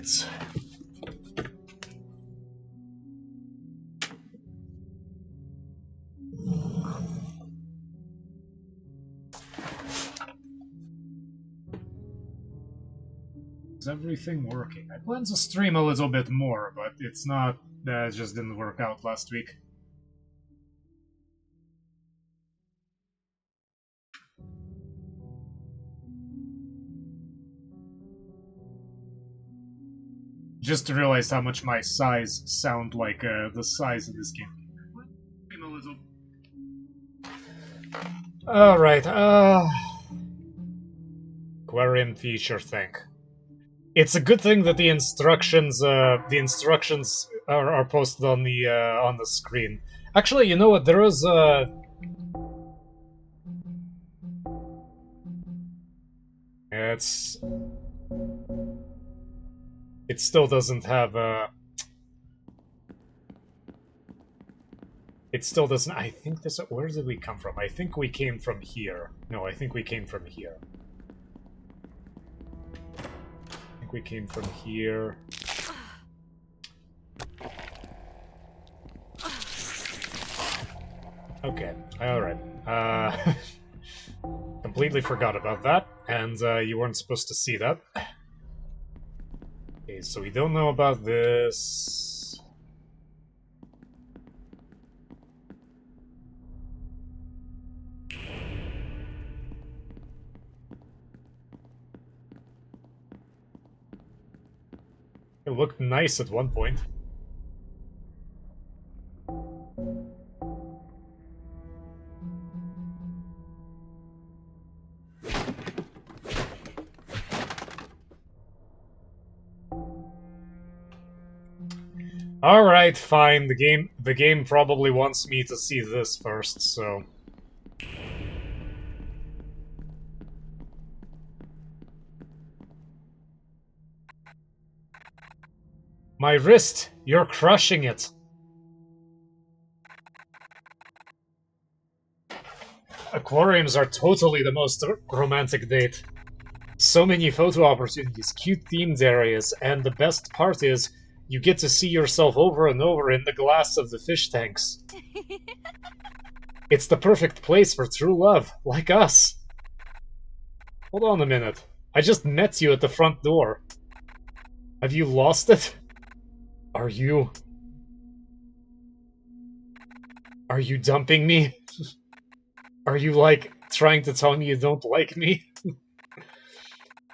Alright. Is everything working? I planned to stream a little bit more, but it's not... That just didn't work out last week. Just realized how much my size sound like the size of this game. Alright, aquarium feature thing. It's a good thing that the instructions are posted on the screen. Actually, you know what? There was it still doesn't have It still doesn't. I think this. Where did we come from? I think we came from here. No, I think we came from here. I think we came from here. Okay, alright. Completely forgot about that, and you weren't supposed to see that. Okay, so we don't know about this. It looked nice at one point. Alright, fine. The game probably wants me to see this first, so... My wrist! You're crushing it! Aquariums are totally the most romantic date. So many photo opportunities, cute themed areas, and the best part is, you get to see yourself over and over in the glass of the fish tanks. It's the perfect place for true love, like us. Hold on a minute. I just met you at the front door. Have you lost it? Are you dumping me? Are you, like, trying to tell me you don't like me?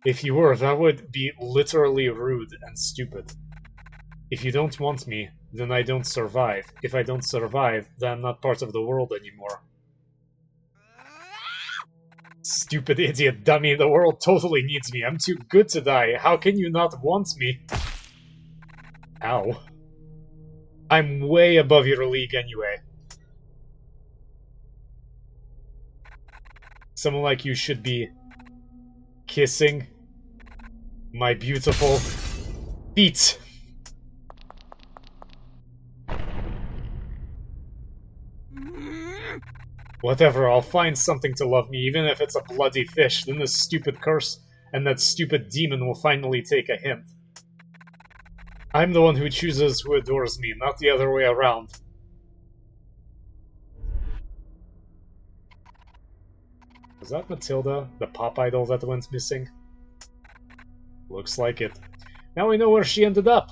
If you were, that would be literally rude and stupid. If you don't want me, then I don't survive. If I don't survive, then I'm not part of the world anymore. Stupid idiot dummy, the world totally needs me. I'm too good to die. How can you not want me? Ow. I'm way above your league anyway. Someone like you should be kissing my beautiful feet. Whatever, I'll find something to love me, even if it's a bloody fish. Then this stupid curse and that stupid demon will finally take a hint. I'm the one who chooses who adores me, not the other way around. Was that Matilda, the pop idol that went missing? Looks like it. Now we know where she ended up.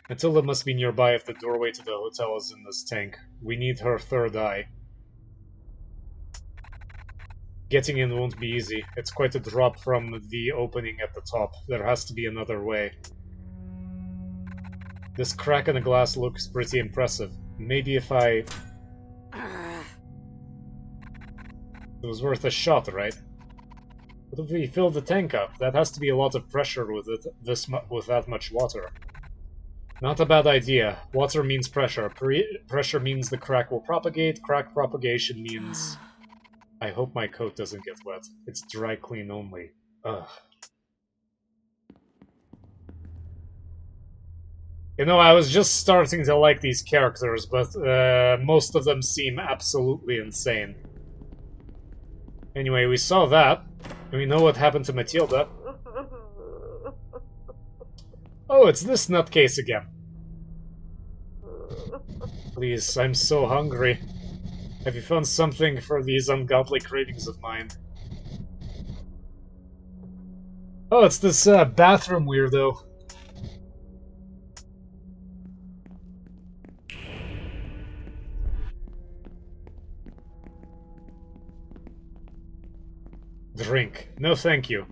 Matilda must be nearby if the doorway to the hotel is in this tank. We need her third eye. Getting in won't be easy. It's quite a drop from the opening at the top. There has to be another way. This crack in the glass looks pretty impressive. Maybe if I... It was worth a shot, right? What if we fill the tank up? That has to be a lot of pressure with with that much water. Not a bad idea. Water means pressure. Pressure means the crack will propagate. Crack propagation means... I hope my coat doesn't get wet. It's dry clean only. Ugh. You know, I was just starting to like these characters, but most of them seem absolutely insane. Anyway, we saw that. We know what happened to Matilda. Oh, it's this nutcase again. Please, I'm so hungry. Have you found something for these ungodly cravings of mine? Oh, it's this bathroom weirdo. Drink. No, thank you.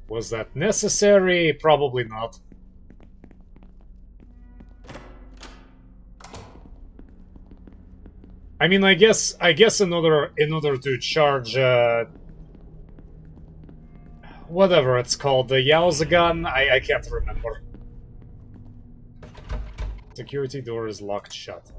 Was that necessary? Probably not. I mean, I guess in order to charge whatever it's called, the Yowza gun, I can't remember. Security door is locked shut.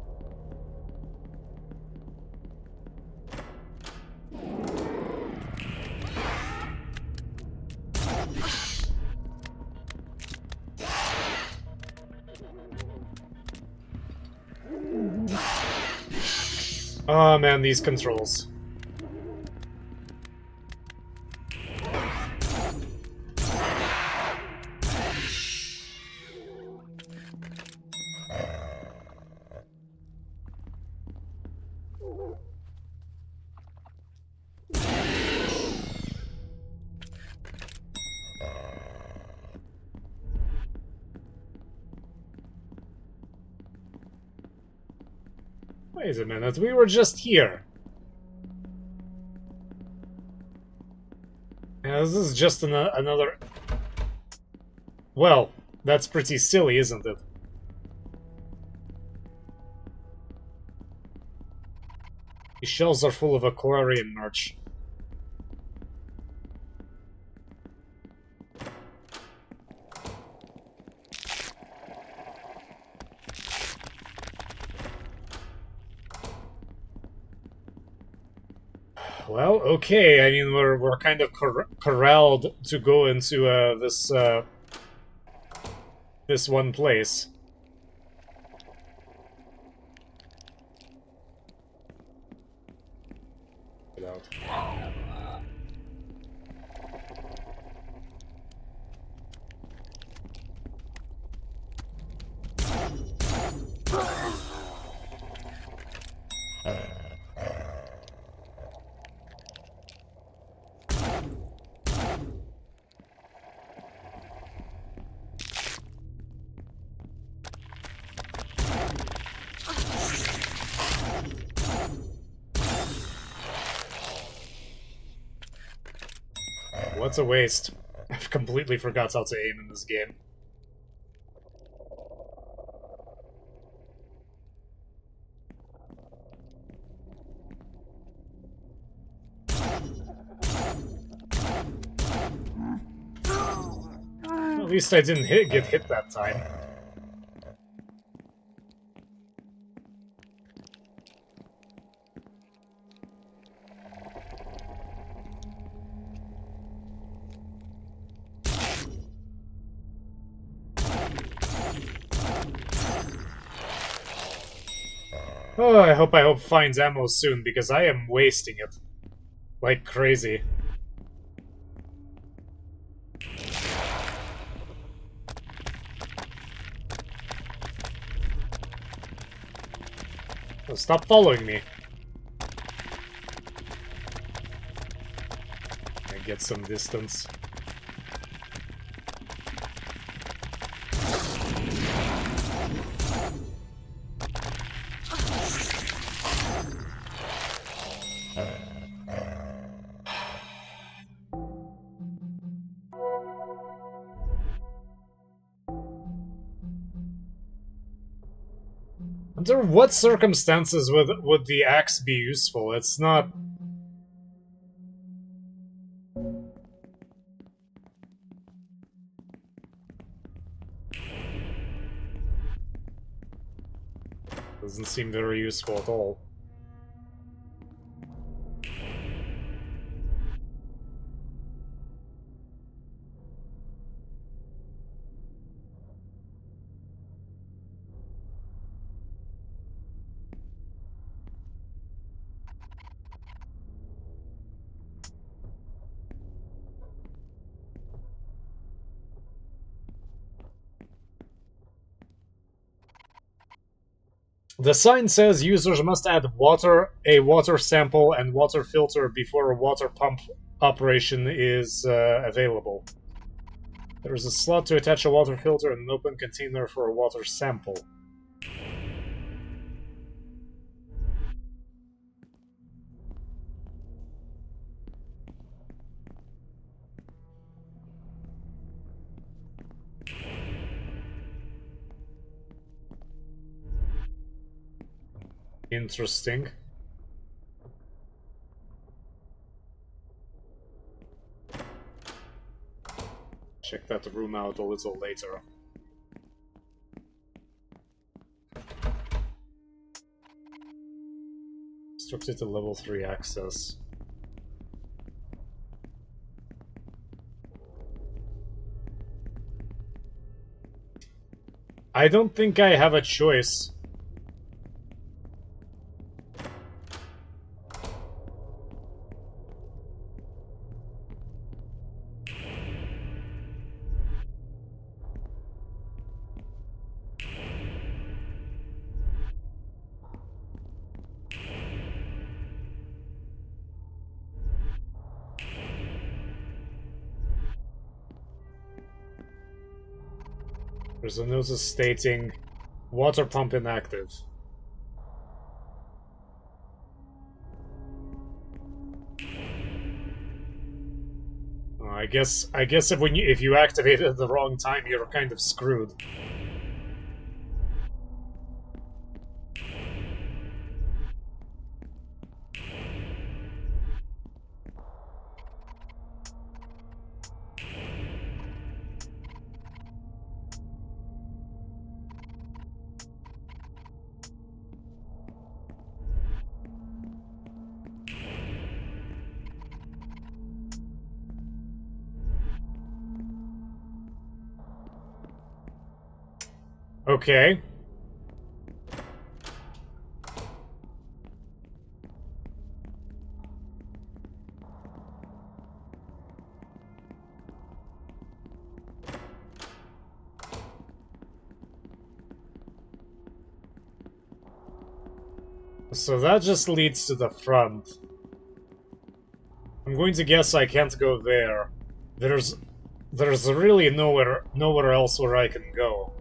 Oh man, these controls. Wait a minute, we were just here. Yeah, this is just another... Well, that's pretty silly, isn't it? These shelves are full of aquarium merch. Well, okay. I mean, we're kind of corralled to go into this one place. Get out. What's a waste? I've completely forgot how to aim in this game. Well, at least I didn't get hit that time. Oh, I hope finds ammo soon, because I am wasting it. Like crazy. Oh, stop following me. I get some distance. Under what circumstances would the axe be useful? It's not... Doesn't seem very useful at all. The sign says users must add a water sample, and water filter before a water pump operation is available. There is a slot to attach a water filter and an open container for a water sample. Interesting. Check that room out a little later. Restricted to level 3 access. I don't think I have a choice. There's a notice stating water pump inactive. I guess if you activate it at the wrong time, you're kind of screwed. Okay. So that just leads to the front. I'm going to guess I can't go there. There's really nowhere else where I can go.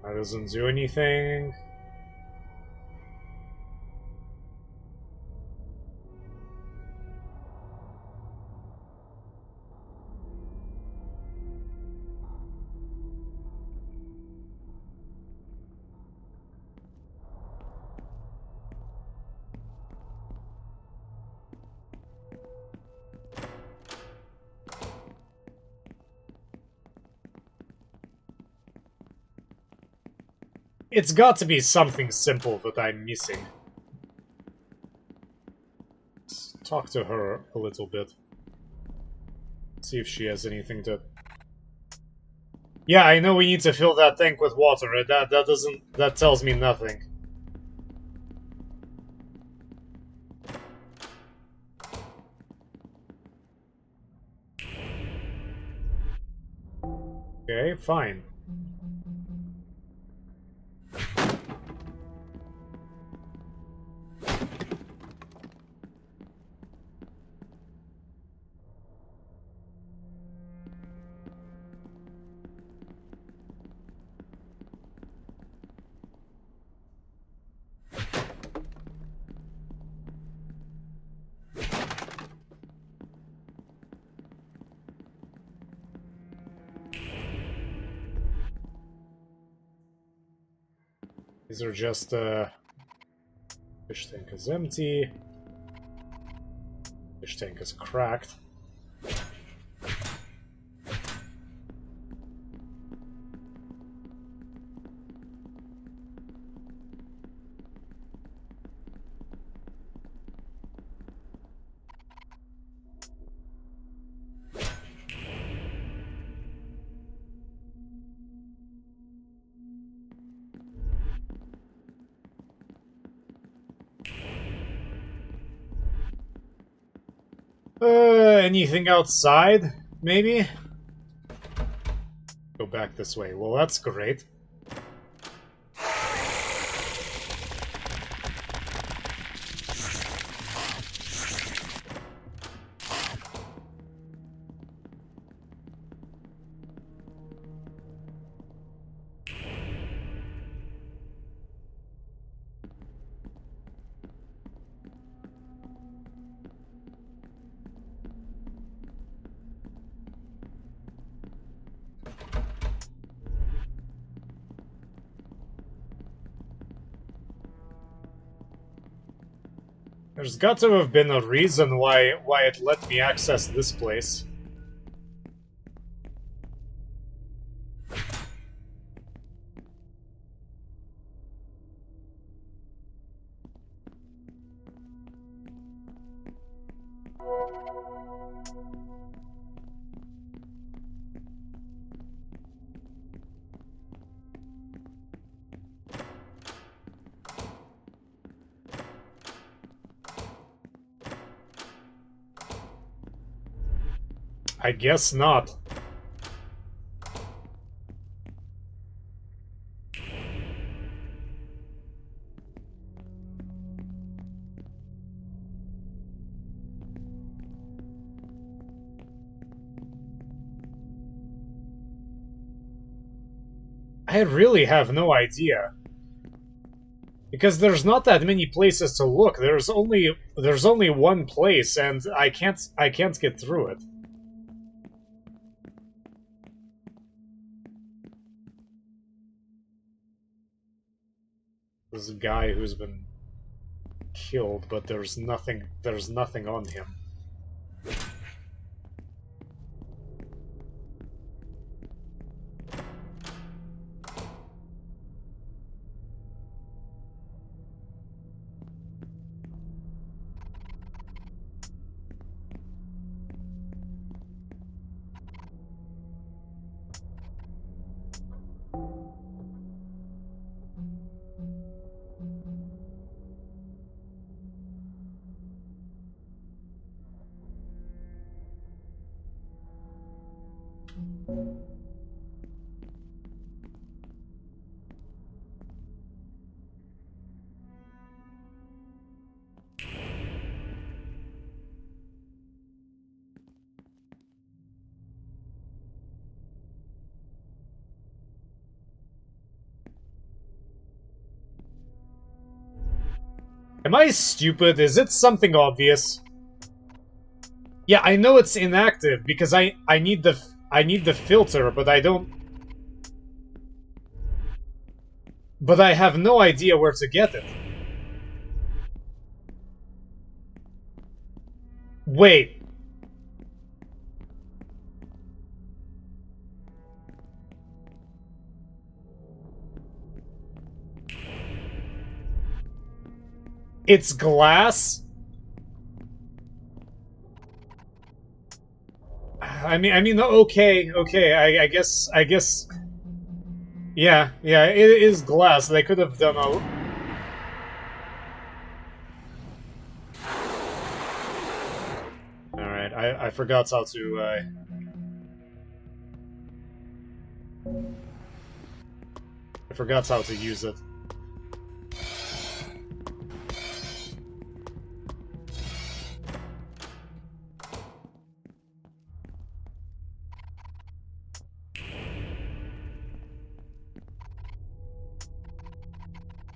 That doesn't do anything. It's got to be something simple that I'm missing. Let's talk to her a little bit. See if she has anything to... Yeah, I know we need to fill that tank with water. That tells me nothing. Okay, fine. These are just, fish tank is empty. Fish tank is cracked. Anything outside? Maybe? Go back this way. Well, that's great. There's got to have been a reason why it let me access this place. I guess not. I really have no idea. Because there's not that many places to look. There's only one place, and I can't get through it. There's a guy who's been killed, but there's nothing on him. Am I stupid? Is it something obvious? Yeah, I know it's inactive because I need the filter, but I don't. But I have no idea where to get it. Wait. It's glass? I mean, okay, I guess Yeah, it is glass. They could have done a... Alright, I forgot how to, I forgot how to use it.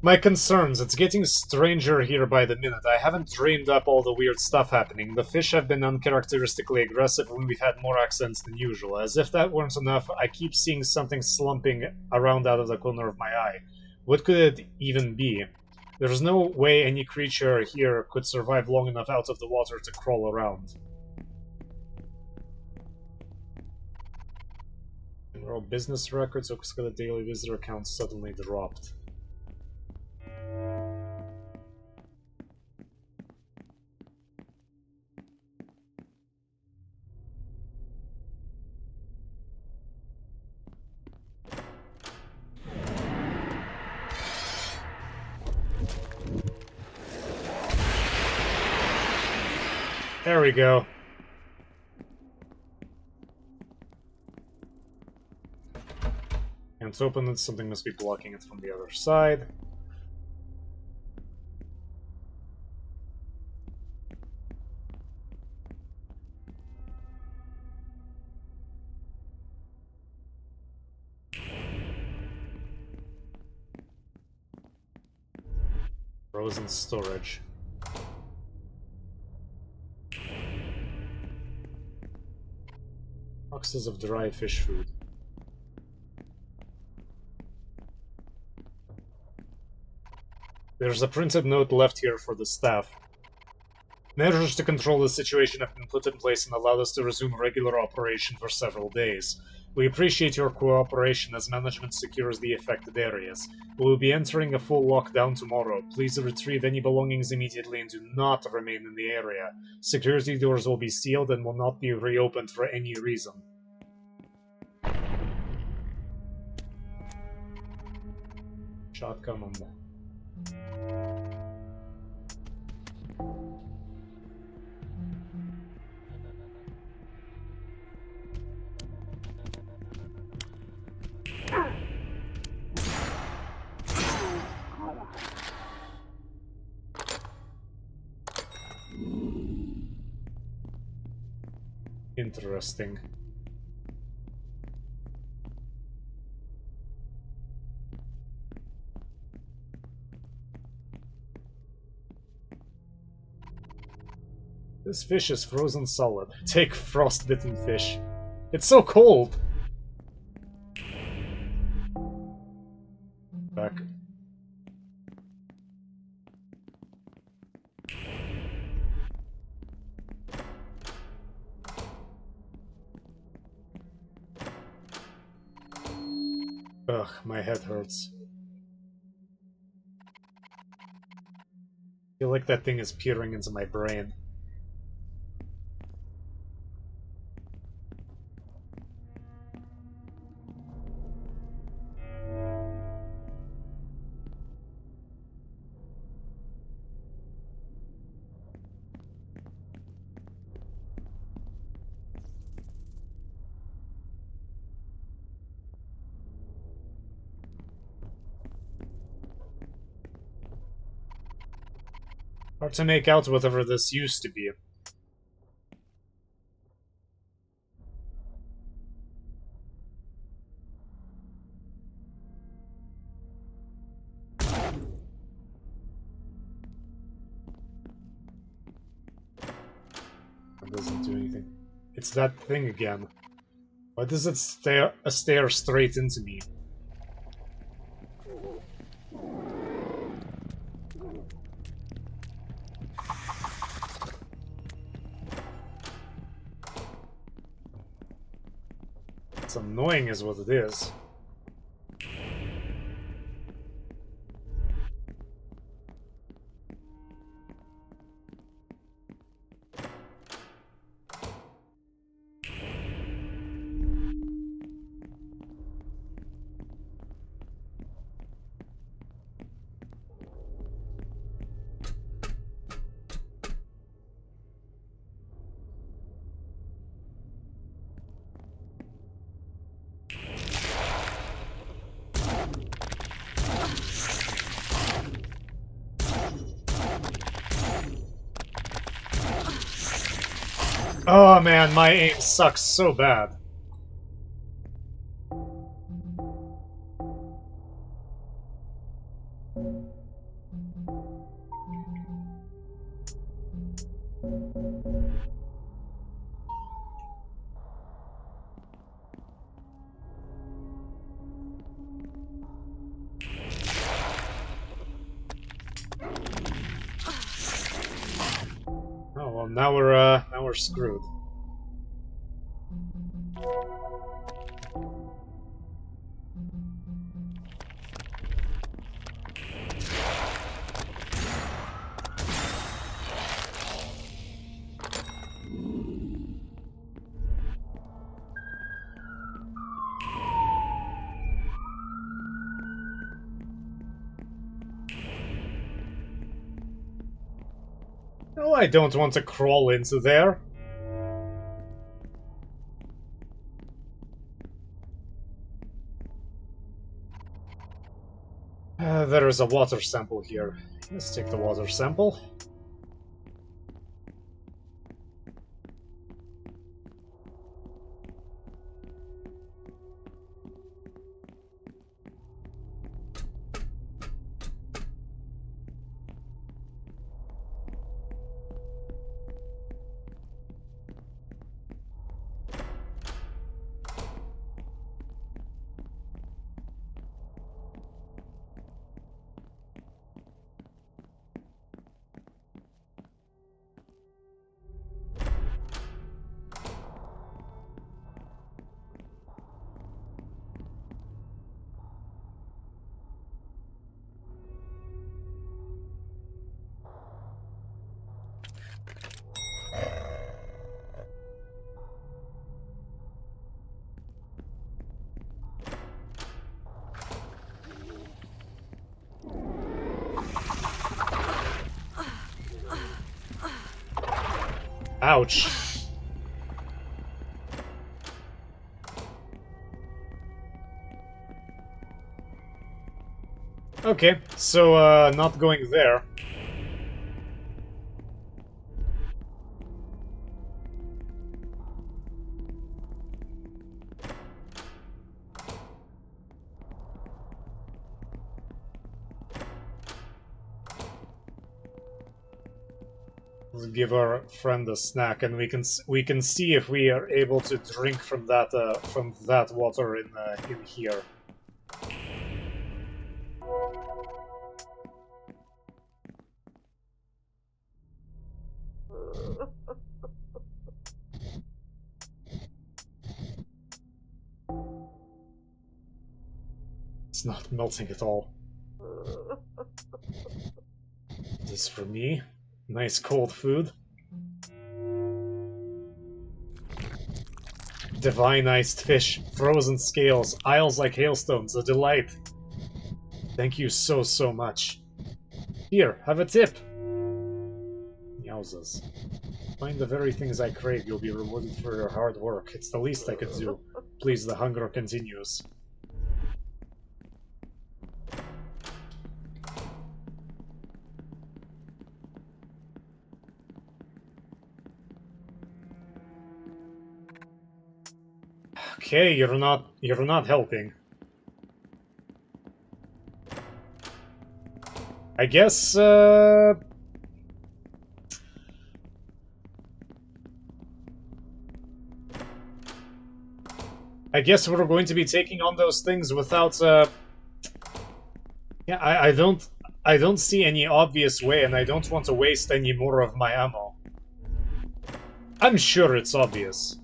My concerns, it's getting stranger here by the minute. I haven't dreamed up all the weird stuff happening. The fish have been uncharacteristically aggressive when we've had more accents than usual. As if that weren't enough, I keep seeing something slumping around out of the corner of my eye. What could it even be? There's no way any creature here could survive long enough out of the water to crawl around. General business records, Oxford daily visitor count suddenly dropped. There we go. Can't open it, something must be blocking it from the other side. Frozen storage. Boxes of dry fish food. There's a printed note left here for the staff. Measures to control the situation have been put in place and allowed us to resume regular operation for several days. We appreciate your cooperation as management secures the affected areas. We will be entering a full lockdown tomorrow. Please retrieve any belongings immediately and do not remain in the area. Security doors will be sealed and will not be reopened for any reason. Shotgun on that. Interesting. This fish is frozen solid. Take frostbitten fish. It's so cold! Back. Ugh, my head hurts. I feel like that thing is peering into my brain. Hard to make out whatever this used to be. It doesn't do anything. It's that thing again. Why does it stare straight into me? It's annoying is what it is. Oh man, my aim sucks so bad. Oh well, now we're screwed. No, I don't want to crawl into there. There is a water sample here. Let's take the water sample. Ouch. Okay, so, not going there. Let's give our friend a snack, and we can see if we are able to drink from that water in here. It's not melting at all. This for me. Nice cold food. Divine iced fish, frozen scales, aisles like hailstones, a delight. Thank you so, so much. Here, have a tip. Yowzas. Find the very things I crave, you'll be rewarded for your hard work. It's the least I could do. Please, the hunger continues. Okay, you're not helping. I guess, I guess we're going to be taking on those things without, yeah, I don't see any obvious way, and I don't want to waste any more of my ammo. I'm sure it's obvious.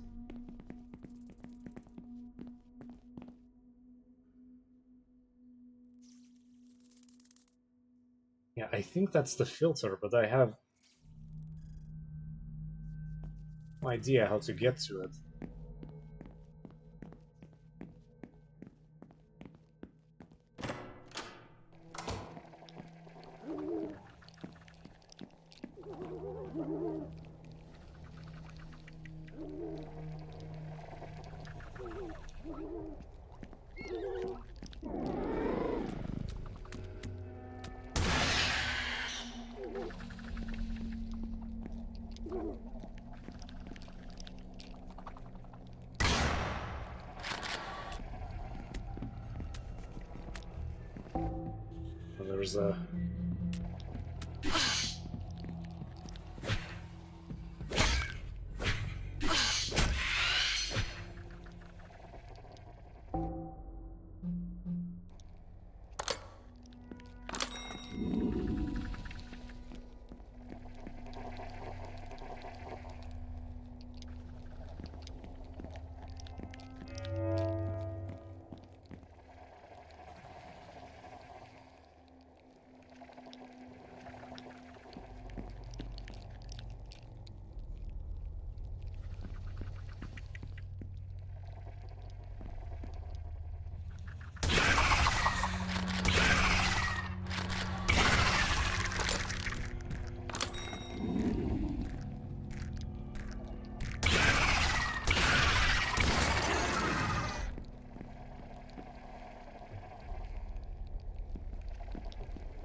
Yeah, I think that's the filter, but I have no idea how to get to it. there's a...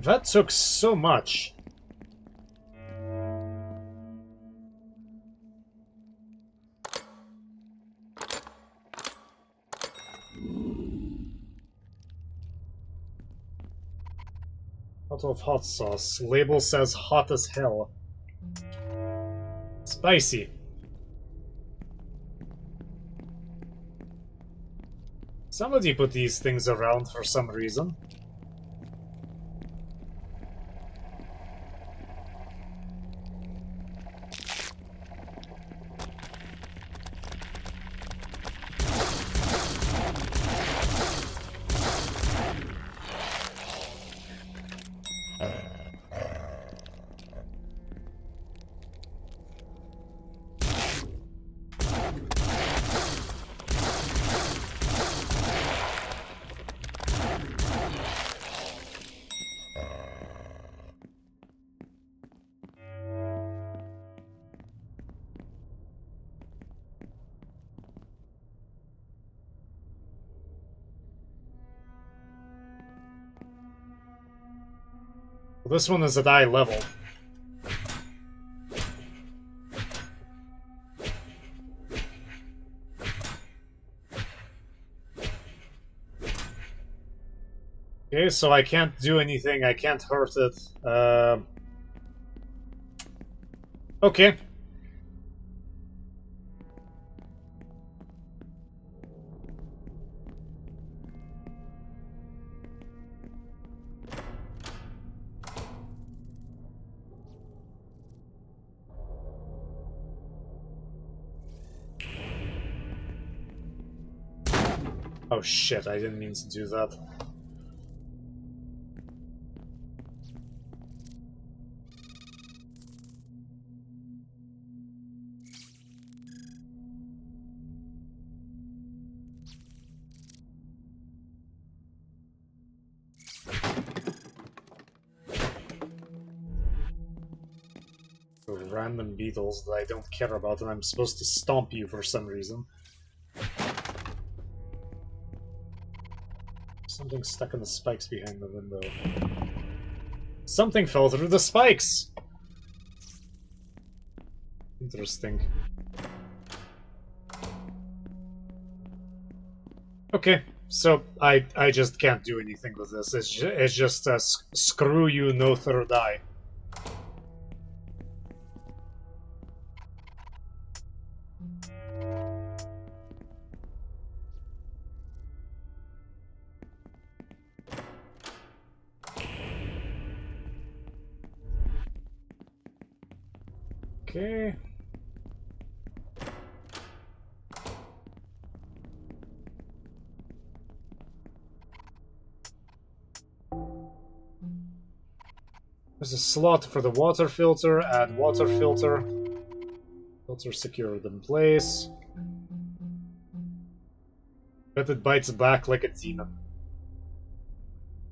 That took so much. Pot of hot sauce. Label says hot as hell. Spicy. Somebody put these things around for some reason. This one is at eye level. Okay, so I can't do anything, I can't hurt it. Okay. Oh shit, I didn't mean to do that. Random beetles that I don't care about, and I'm supposed to stomp you for some reason. Something stuck in the spikes behind the window. Something fell through the spikes! Interesting. Okay, so I just can't do anything with this. It's just screw you, no third eye. Okay. There's a slot for the water filter. Add water filter. Filter secured in place. Bet it bites back like a demon.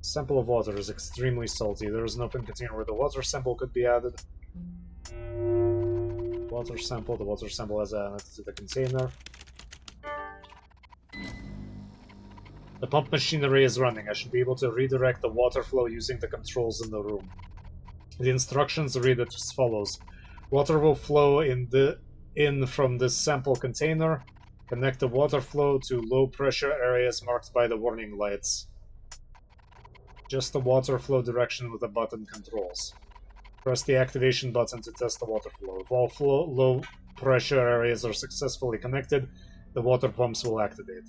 Sample of water is extremely salty. There is an open container where the water sample could be added. Water sample. The water sample has added to the container. The pump machinery is running. I should be able to redirect the water flow using the controls in the room. The instructions read as follows. Water will flow in from this sample container. Connect the water flow to low pressure areas marked by the warning lights. Just the water flow direction with the button controls. Press the activation button to test the water flow. If all low pressure areas are successfully connected, the water pumps will activate.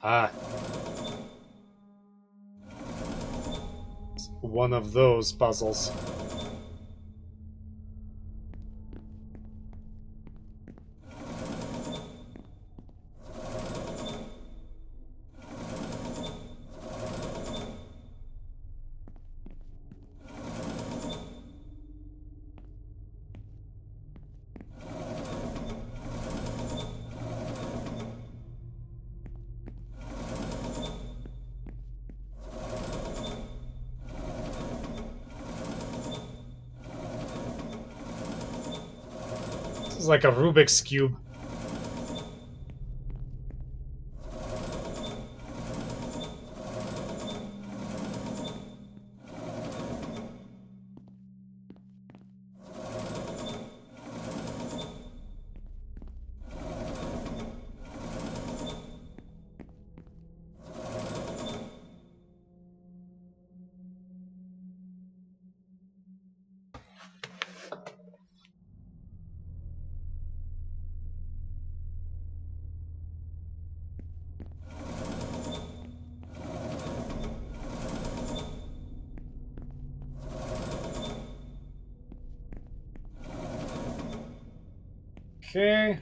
Ah. One of those puzzles. It's like a Rubik's Cube. Okay.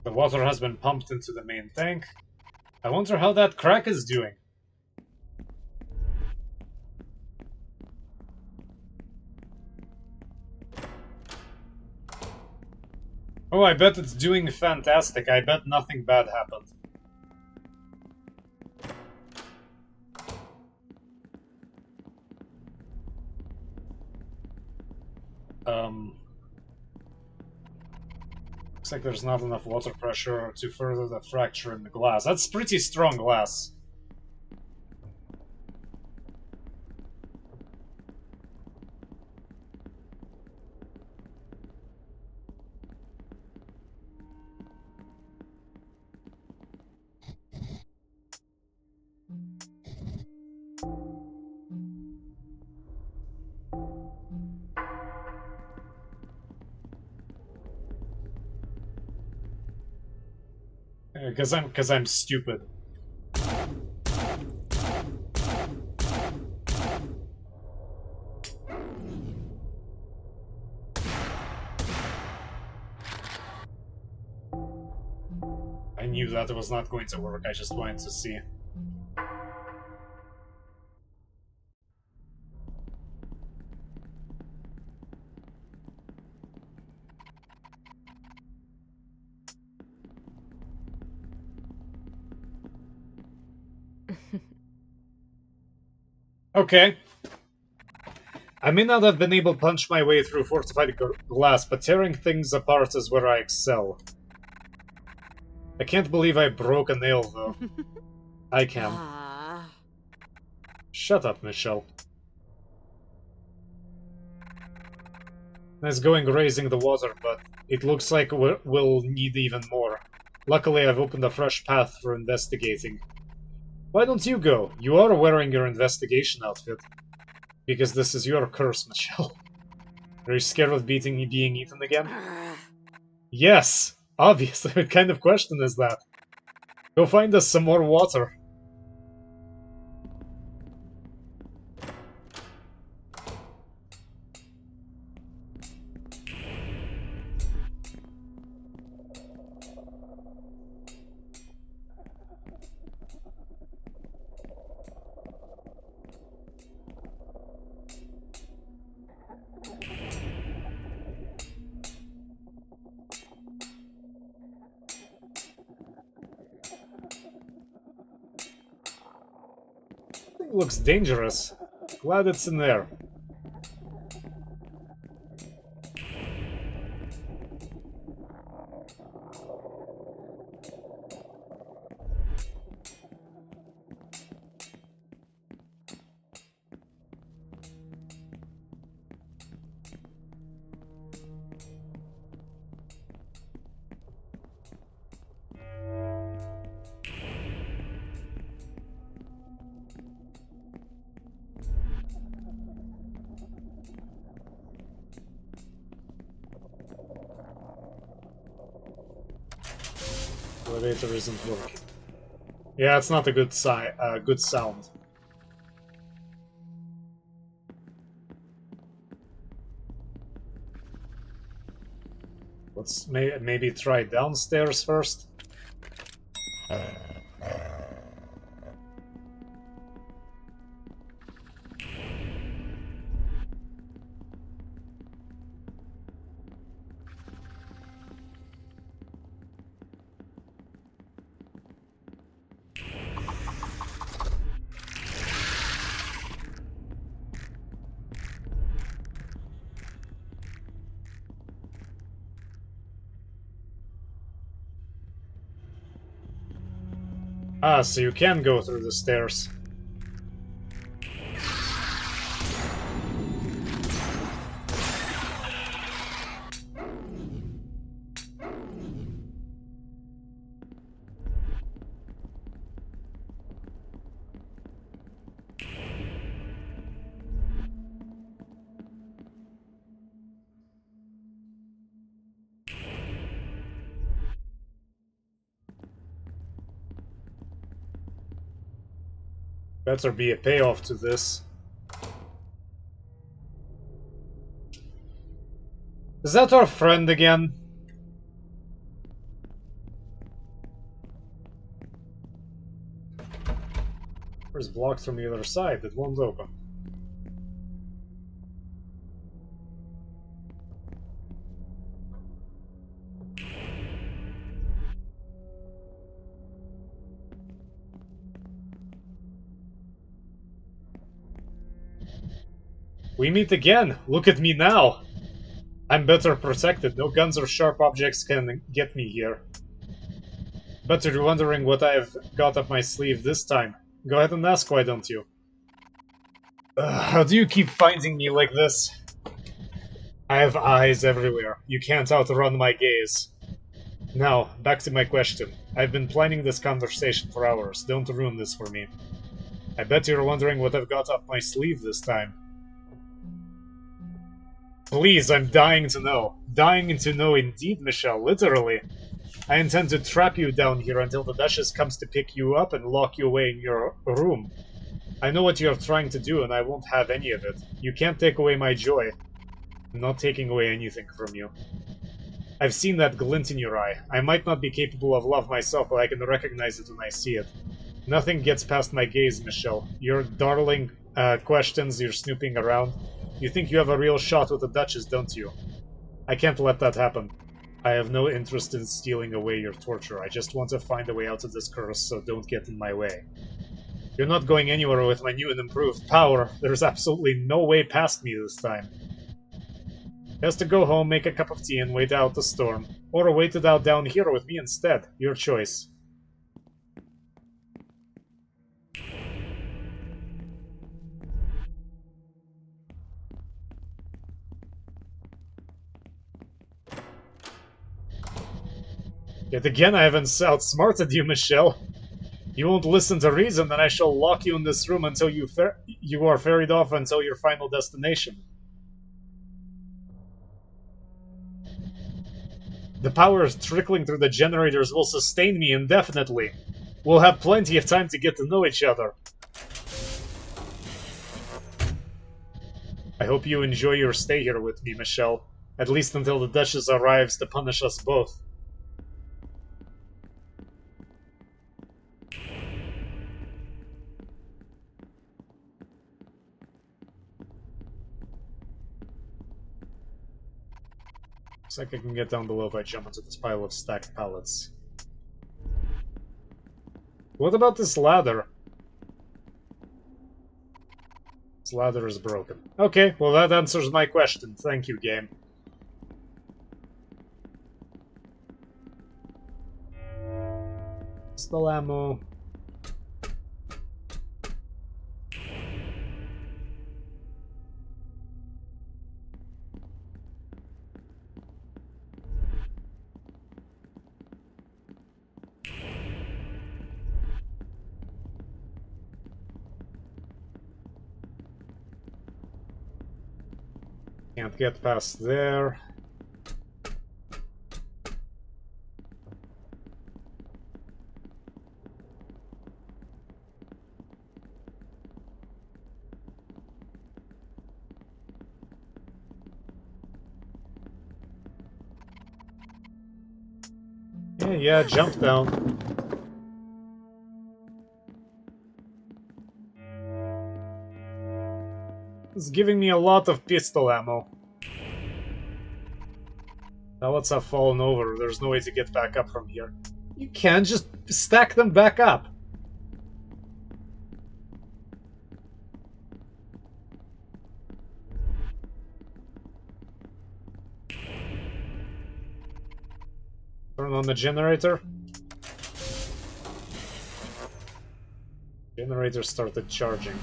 The water has been pumped into the main tank. I wonder how that crack is doing. Oh, I bet it's doing fantastic. I bet nothing bad happened. Looks like there's not enough water pressure to further the fracture in the glass. That's pretty strong glass. Because I'm stupid. I knew that it was not going to work. I just wanted to see. Okay. I may not have been able to punch my way through fortified glass, but tearing things apart is where I excel. I can't believe I broke a nail, though. I can. Shut up, Michelle. Nice going raising the water, but it looks like we'll need even more. Luckily, I've opened a fresh path for investigating. Why don't you go? You are wearing your investigation outfit. Because this is your curse, Michelle. Are you scared of being eaten again? Yes! Obviously, what kind of question is that? Go find us some more water. Looks dangerous. Glad it's in there. Elevator isn't working. Yeah, it's not a good good sound. Let's maybe try downstairs first. Ah, so you can go through the stairs. Better be a payoff to this. Is that our friend again? It's blocked from the other side. It won't open. We meet again! Look at me now! I'm better protected. No guns or sharp objects can get me here. But you're wondering what I've got up my sleeve this time. Go ahead and ask, why don't you? How do you keep finding me like this? I have eyes everywhere. You can't outrun my gaze. Now, back to my question. I've been planning this conversation for hours. Don't ruin this for me. I bet you're wondering what I've got up my sleeve this time. Please, I'm dying to know. Dying to know indeed, Michelle, literally. I intend to trap you down here until the Duchess comes to pick you up and lock you away in your room. I know what you're trying to do, and I won't have any of it. You can't take away my joy. I'm not taking away anything from you. I've seen that glint in your eye. I might not be capable of love myself, but I can recognize it when I see it. Nothing gets past my gaze, Michelle. Your darling questions, you're snooping around. You think you have a real shot with the Duchess, don't you? I can't let that happen. I have no interest in stealing away your torture. I just want to find a way out of this curse, so don't get in my way. You're not going anywhere with my new and improved power. There's absolutely no way past me this time. Just to go home, make a cup of tea, and wait out the storm. Or wait it out down here with me instead. Your choice. Yet again, I haven't outsmarted you, Michelle. You won't listen to reason, then I shall lock you in this room until you are ferried off until your final destination. The power trickling through the generators will sustain me indefinitely. We'll have plenty of time to get to know each other. I hope you enjoy your stay here with me, Michelle. At least until the Duchess arrives to punish us both. Looks like I can get down below if I jump into this pile of stacked pallets. What about this ladder? This ladder is broken. Okay, well that answers my question. Thank you, game. Pistol ammo. Can't get past there. Yeah, jump down. It's giving me a lot of pistol ammo. Pellets have fallen over. There's no way to get back up from here. You can't just stack them back up. Turn on the generator. Generator started charging.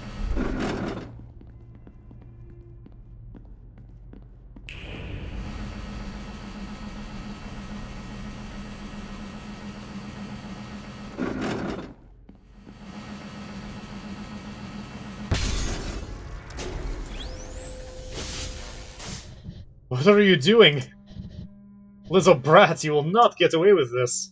What are you doing? Little brat, you will not get away with this.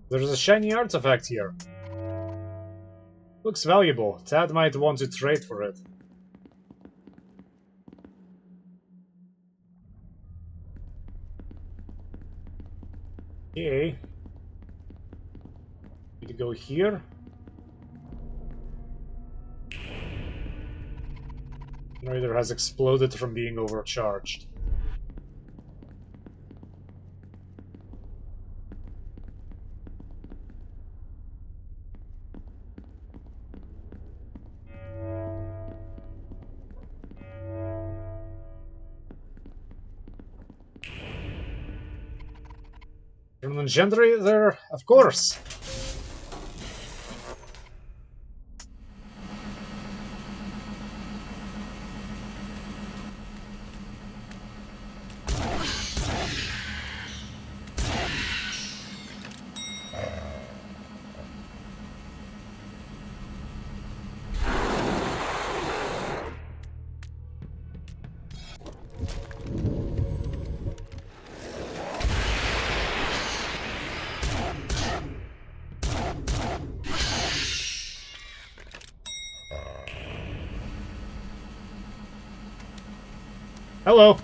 There's a shiny artifact here. Looks valuable. Tad might want to trade for it. Okay. Need to go here. Generator has exploded from being overcharged. Turn on the generator, of course. Hello.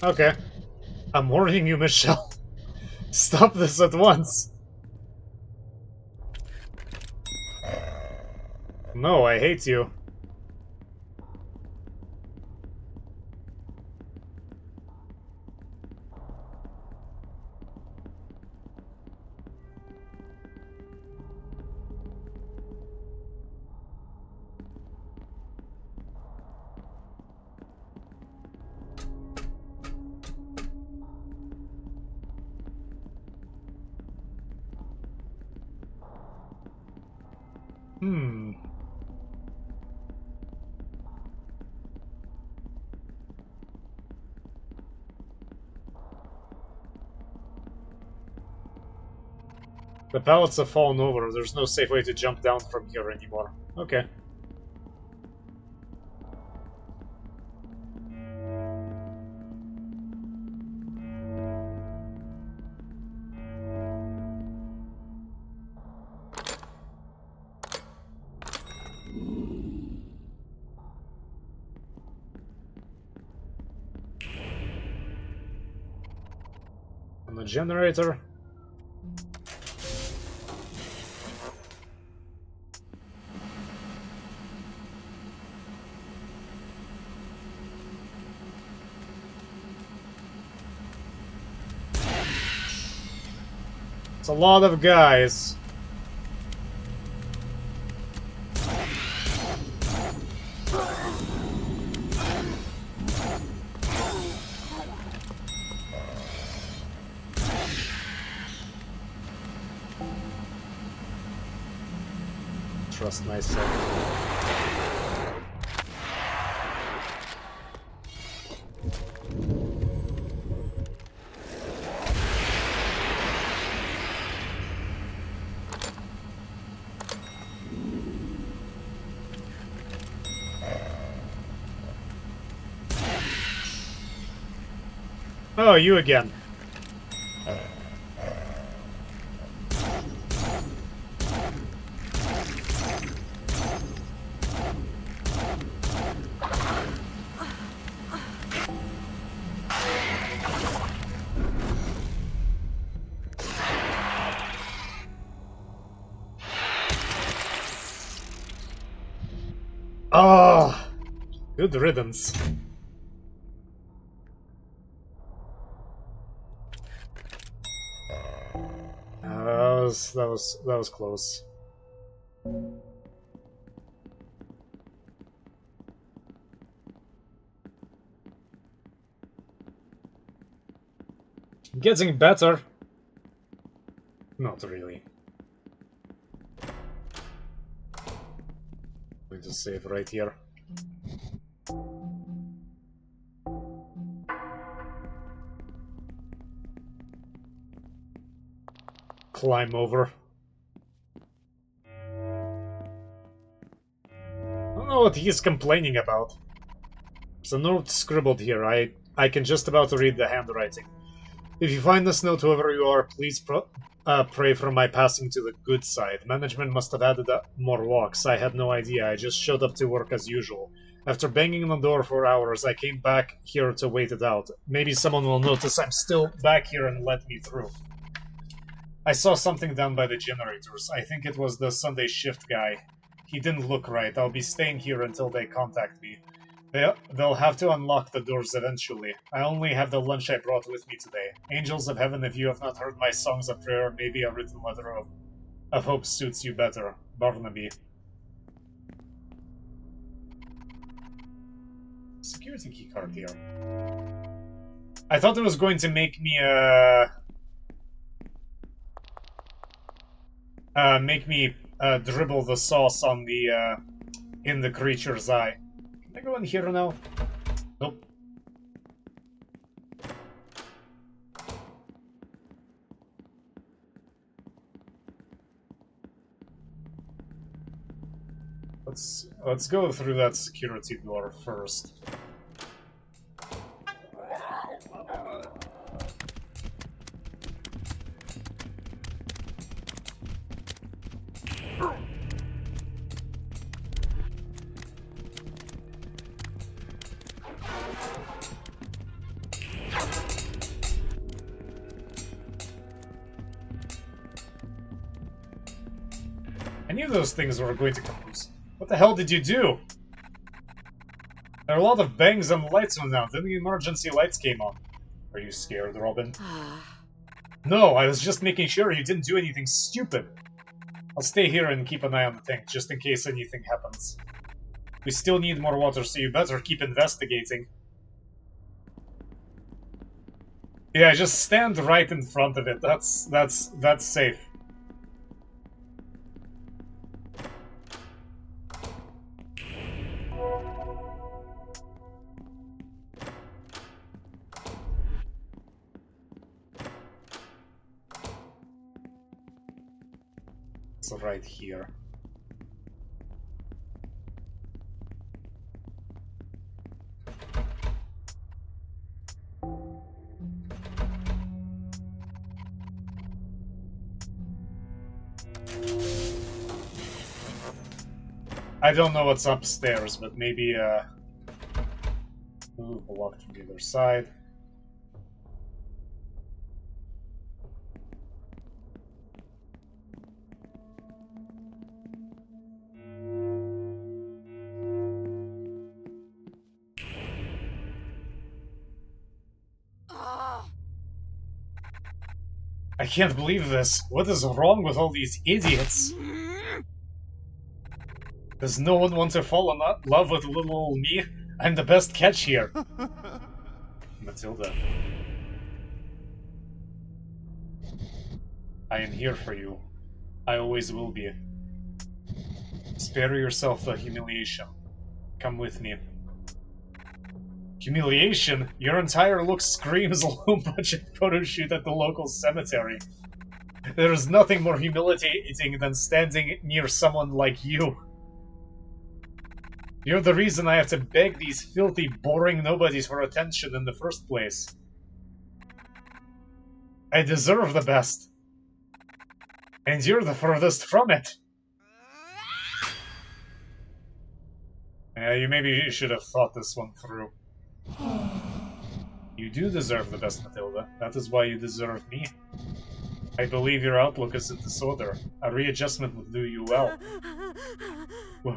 Okay. I'm warning you, Michelle. Stop this at once. No, I hate you. The pallets have fallen over. There's no safe way to jump down from here anymore. Okay. On the generator. It's a lot of guys. Trust myself. Oh, you again. Oh, good riddance. That was close. Getting better. Not really. Going to save right here. Climb over. I don't know what he's complaining about. There's a note scribbled here. I can just about read the handwriting. If you find this note, whoever you are, please pray for my passing to the good side. Management must have added more locks. I had no idea. I just showed up to work as usual. After banging on the door for hours, I came back here to wait it out. Maybe someone will notice I'm still back here and let me through. I saw something down by the generators. I think it was the Sunday shift guy. He didn't look right. I'll be staying here until they contact me. They'll have to unlock the doors eventually. I only have the lunch I brought with me today. Angels of Heaven, if you have not heard my songs of prayer, maybe a written letter of hope suits you better. Barnaby. Security keycard here. I thought it was going to make me dribble the sauce on the in the creature's eye. Can I go in here now? Nope. Let's go through that security door first. I knew those things were going to come loose. What the hell did you do? There are a lot of bangs and lights went out, then the emergency lights came on. Are you scared, Robin? No, I was just making sure you didn't do anything stupid. I'll stay here and keep an eye on the tank, just in case anything happens. We still need more water, so you better keep investigating. Yeah, just stand right in front of it. That's safe. It's right here. I don't know what's upstairs, but maybe ooh, blocked from the other side. I can't believe this. What is wrong with all these idiots? Does no one want to fall in love with little old me? I'm the best catch here. Matilda. I am here for you. I always will be. Spare yourself the humiliation. Come with me. Humiliation? Your entire look screams low-budget photo shoot at the local cemetery. There is nothing more humiliating than standing near someone like you. You're the reason I have to beg these filthy, boring nobodies for attention in the first place. I deserve the best. And you're the furthest from it. Yeah, you should have thought this one through. You do deserve the best, Matilda. That is why you deserve me. I believe your outlook is in disorder. A readjustment would do you well.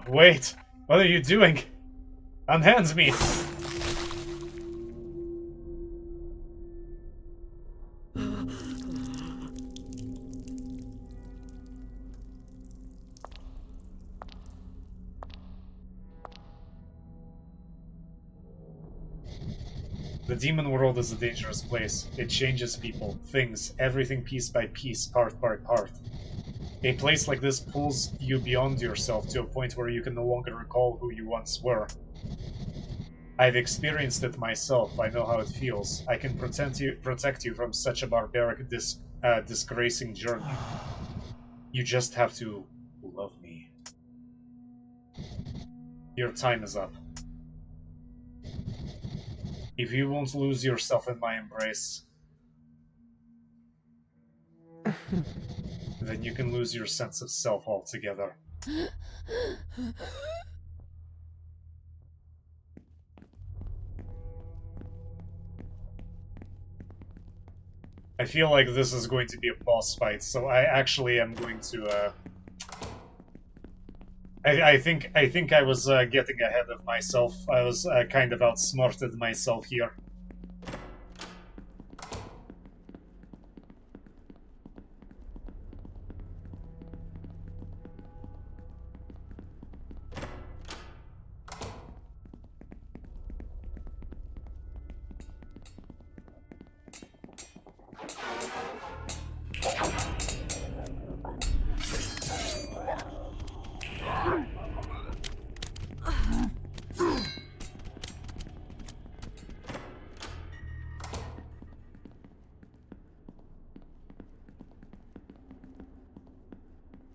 Wait! What are you doing? Unhand me! The demon world is a dangerous place. It changes people, things, everything piece by piece, part by part. A place like this pulls you beyond yourself to a point where you can no longer recall who you once were. I've experienced it myself. I know how it feels. I can protect you from such a barbaric, disgracing journey. You just have to love me. Your time is up. If you won't lose yourself in my embrace, then you can lose your sense of self altogether. I feel like this is going to be a boss fight, so I actually am going to, I think I was getting ahead of myself. I was kind of outsmarted myself here.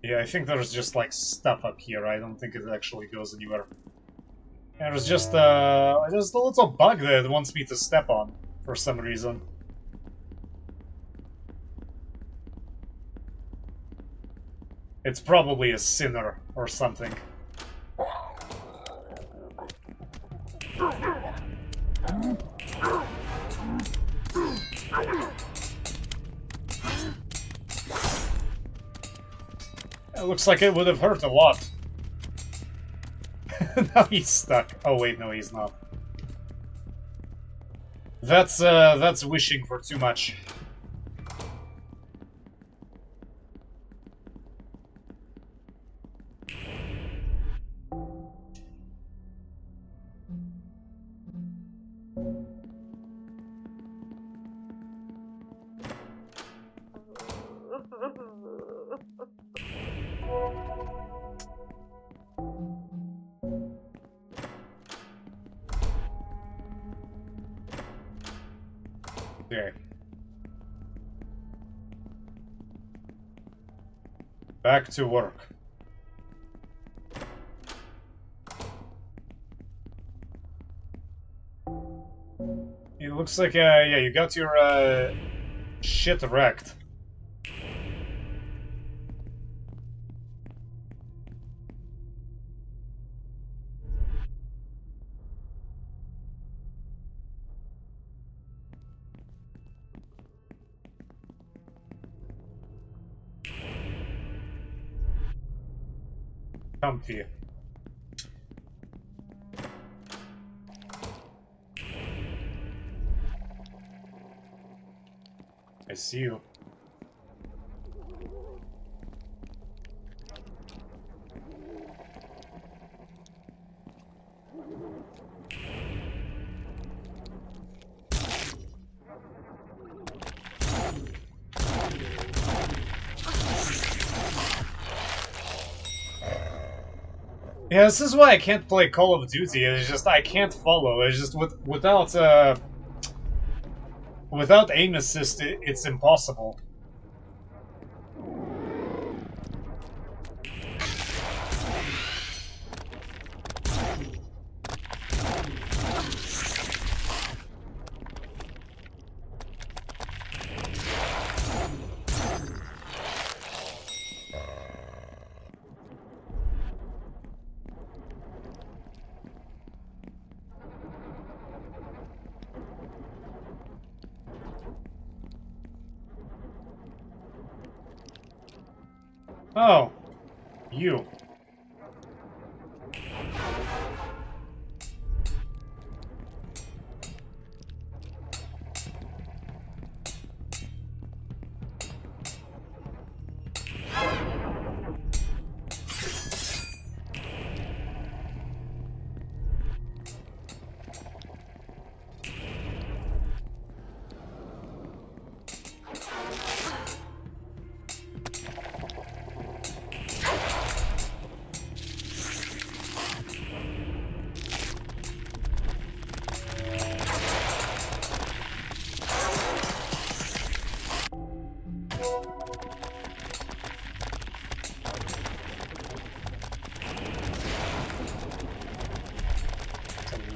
Yeah, I think there's just, like, stuff up here. I don't think it actually goes anywhere. There's just a little bug that it wants me to step on, for some reason. It's probably a sinner or something. It looks like it would have hurt a lot. Now he's stuck. Oh wait, no, he's not. That's wishing for too much. Okay. Back to work. It looks like, yeah, you got your, shit wrecked. Comfy. I see you. Yeah, this is why I can't play Call of Duty. It's just I can't follow. It's just without aim assist, it's impossible. Oh, you.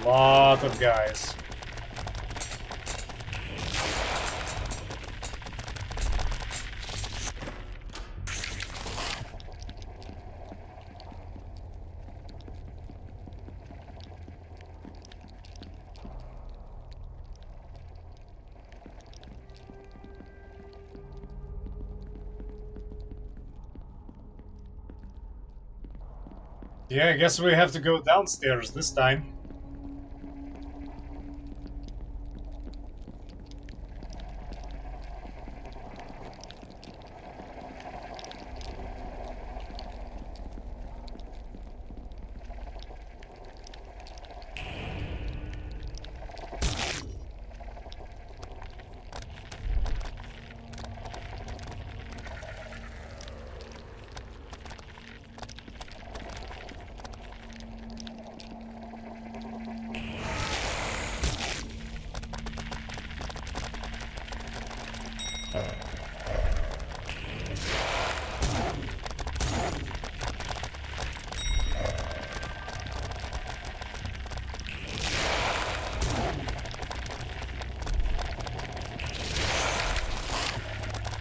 Lot of guys. Yeah, I guess we have to go downstairs this time.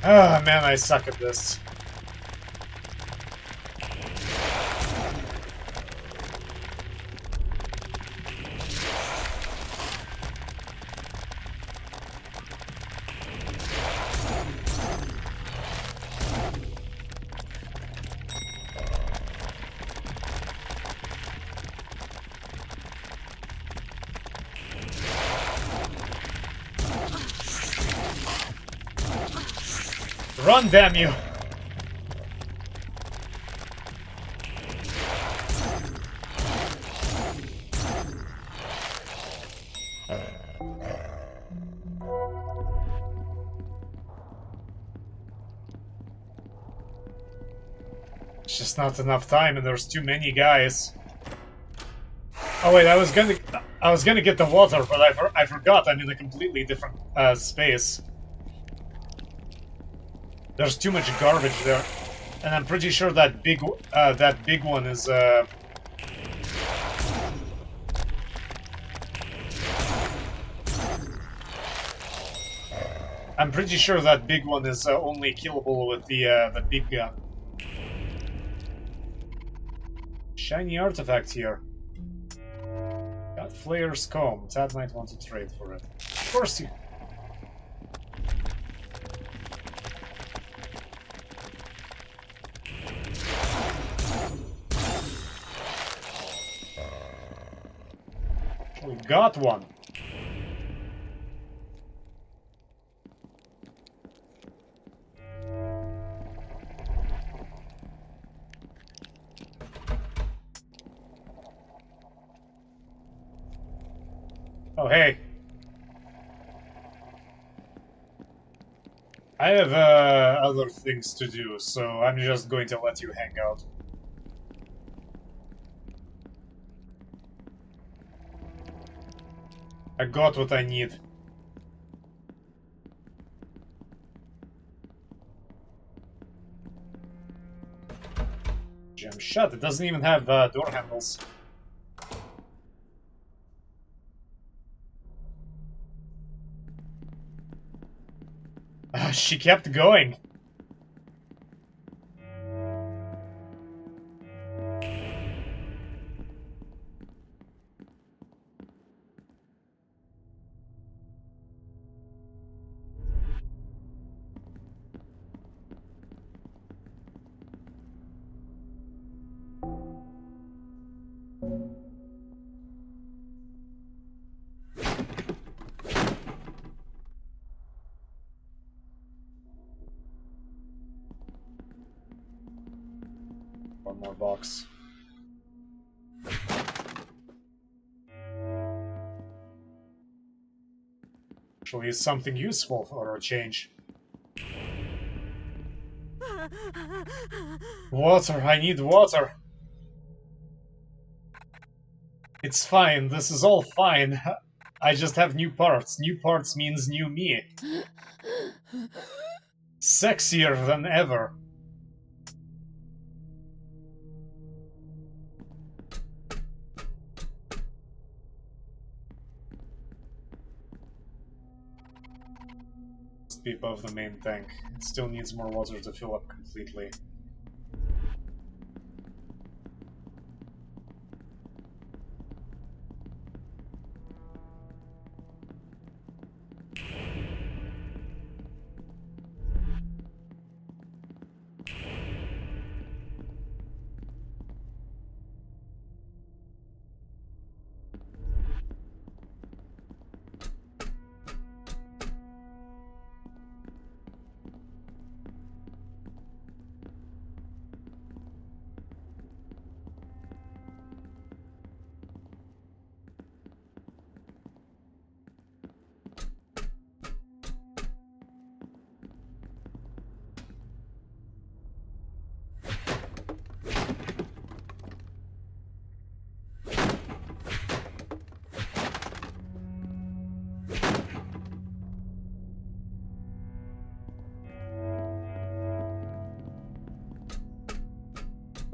Ah, man, I suck at this. Run, damn you! It's just not enough time, and there's too many guys. Oh wait, I was gonna get the water, but I forgot. I'm in a completely different space. There's too much garbage there, and I'm pretty sure that big one is. I'm pretty sure that big one is only killable with the big gun. Shiny artifact here. Got Flare's comb. Tad might want to trade for it. Of course you. We got one. Oh, hey. I have other things to do, so I'm just going to let you hang out. I got what I need. Jam shut. It doesn't even have door handles. She kept going. One more box. Actually, it's something useful for a change. Water, I need water. It's fine, this is all fine. I just have new parts. New parts means new me. Sexier than ever. Must be above the main tank. It still needs more water to fill up completely.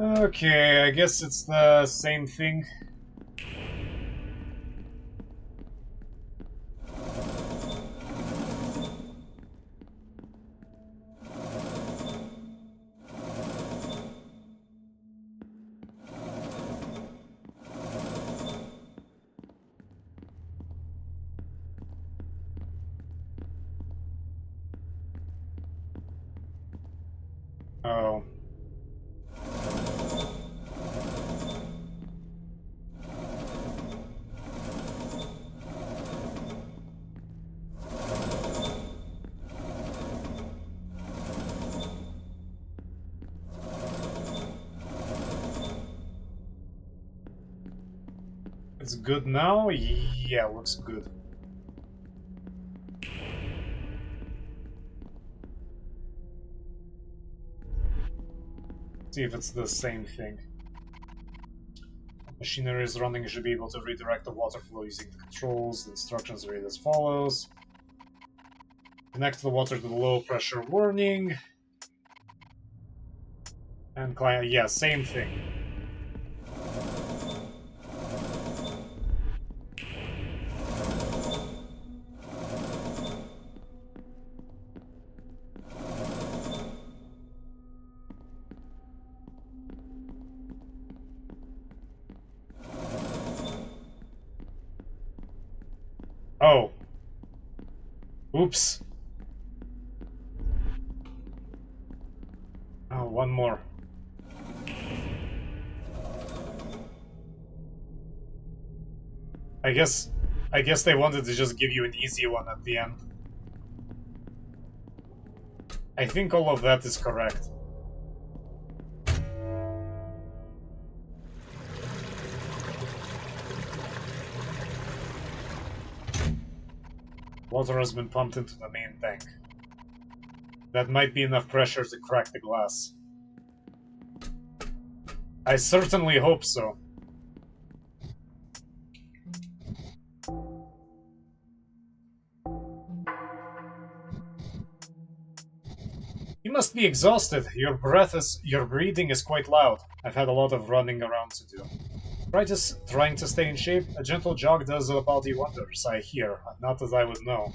Okay, I guess it's the same thing. Oh. It's good now? Yeah, looks good. See if it's the same thing. Machinery is running, you should be able to redirect the water flow using the controls. The instructions read as follows. Connect the water to the low pressure warning. And client, yeah, same thing. Oh. Oops. Oh, one more. I guess they wanted to just give you an easy one at the end. I think all of that is correct. Water has been pumped into the main tank. That might be enough pressure to crack the glass. I certainly hope so. You must be exhausted. Your breathing is quite loud. I've had a lot of running around to do. Trying to stay in shape? A gentle jog does about the wonders, I hear. Not as I would know.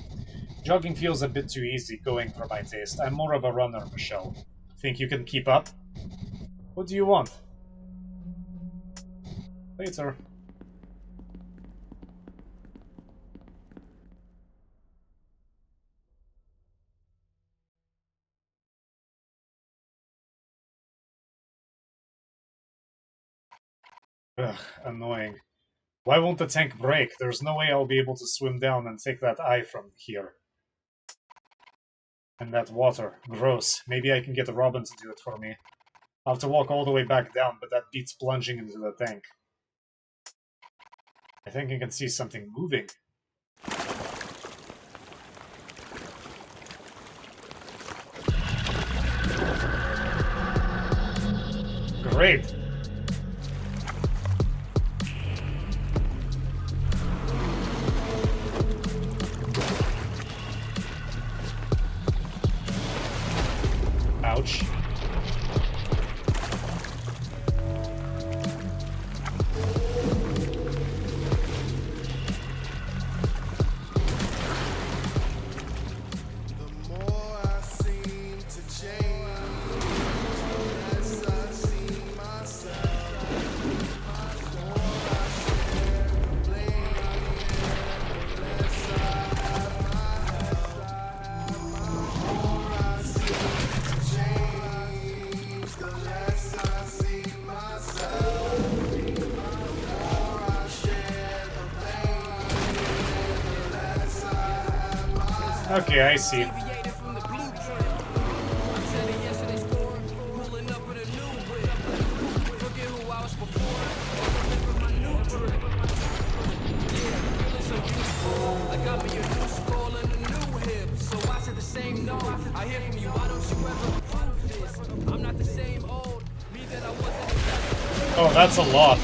Jogging feels a bit too easy going for my taste. I'm more of a runner, Michelle. Think you can keep up? What do you want? Later. Ugh, annoying. Why won't the tank break? There's no way I'll be able to swim down and take that eye from here. And that water. Gross. Maybe I can get Robin to do it for me. I'll have to walk all the way back down, but that beats plunging into the tank. I think I can see something moving. Great! Ouch. Okay, I see. Oh, that's a lot.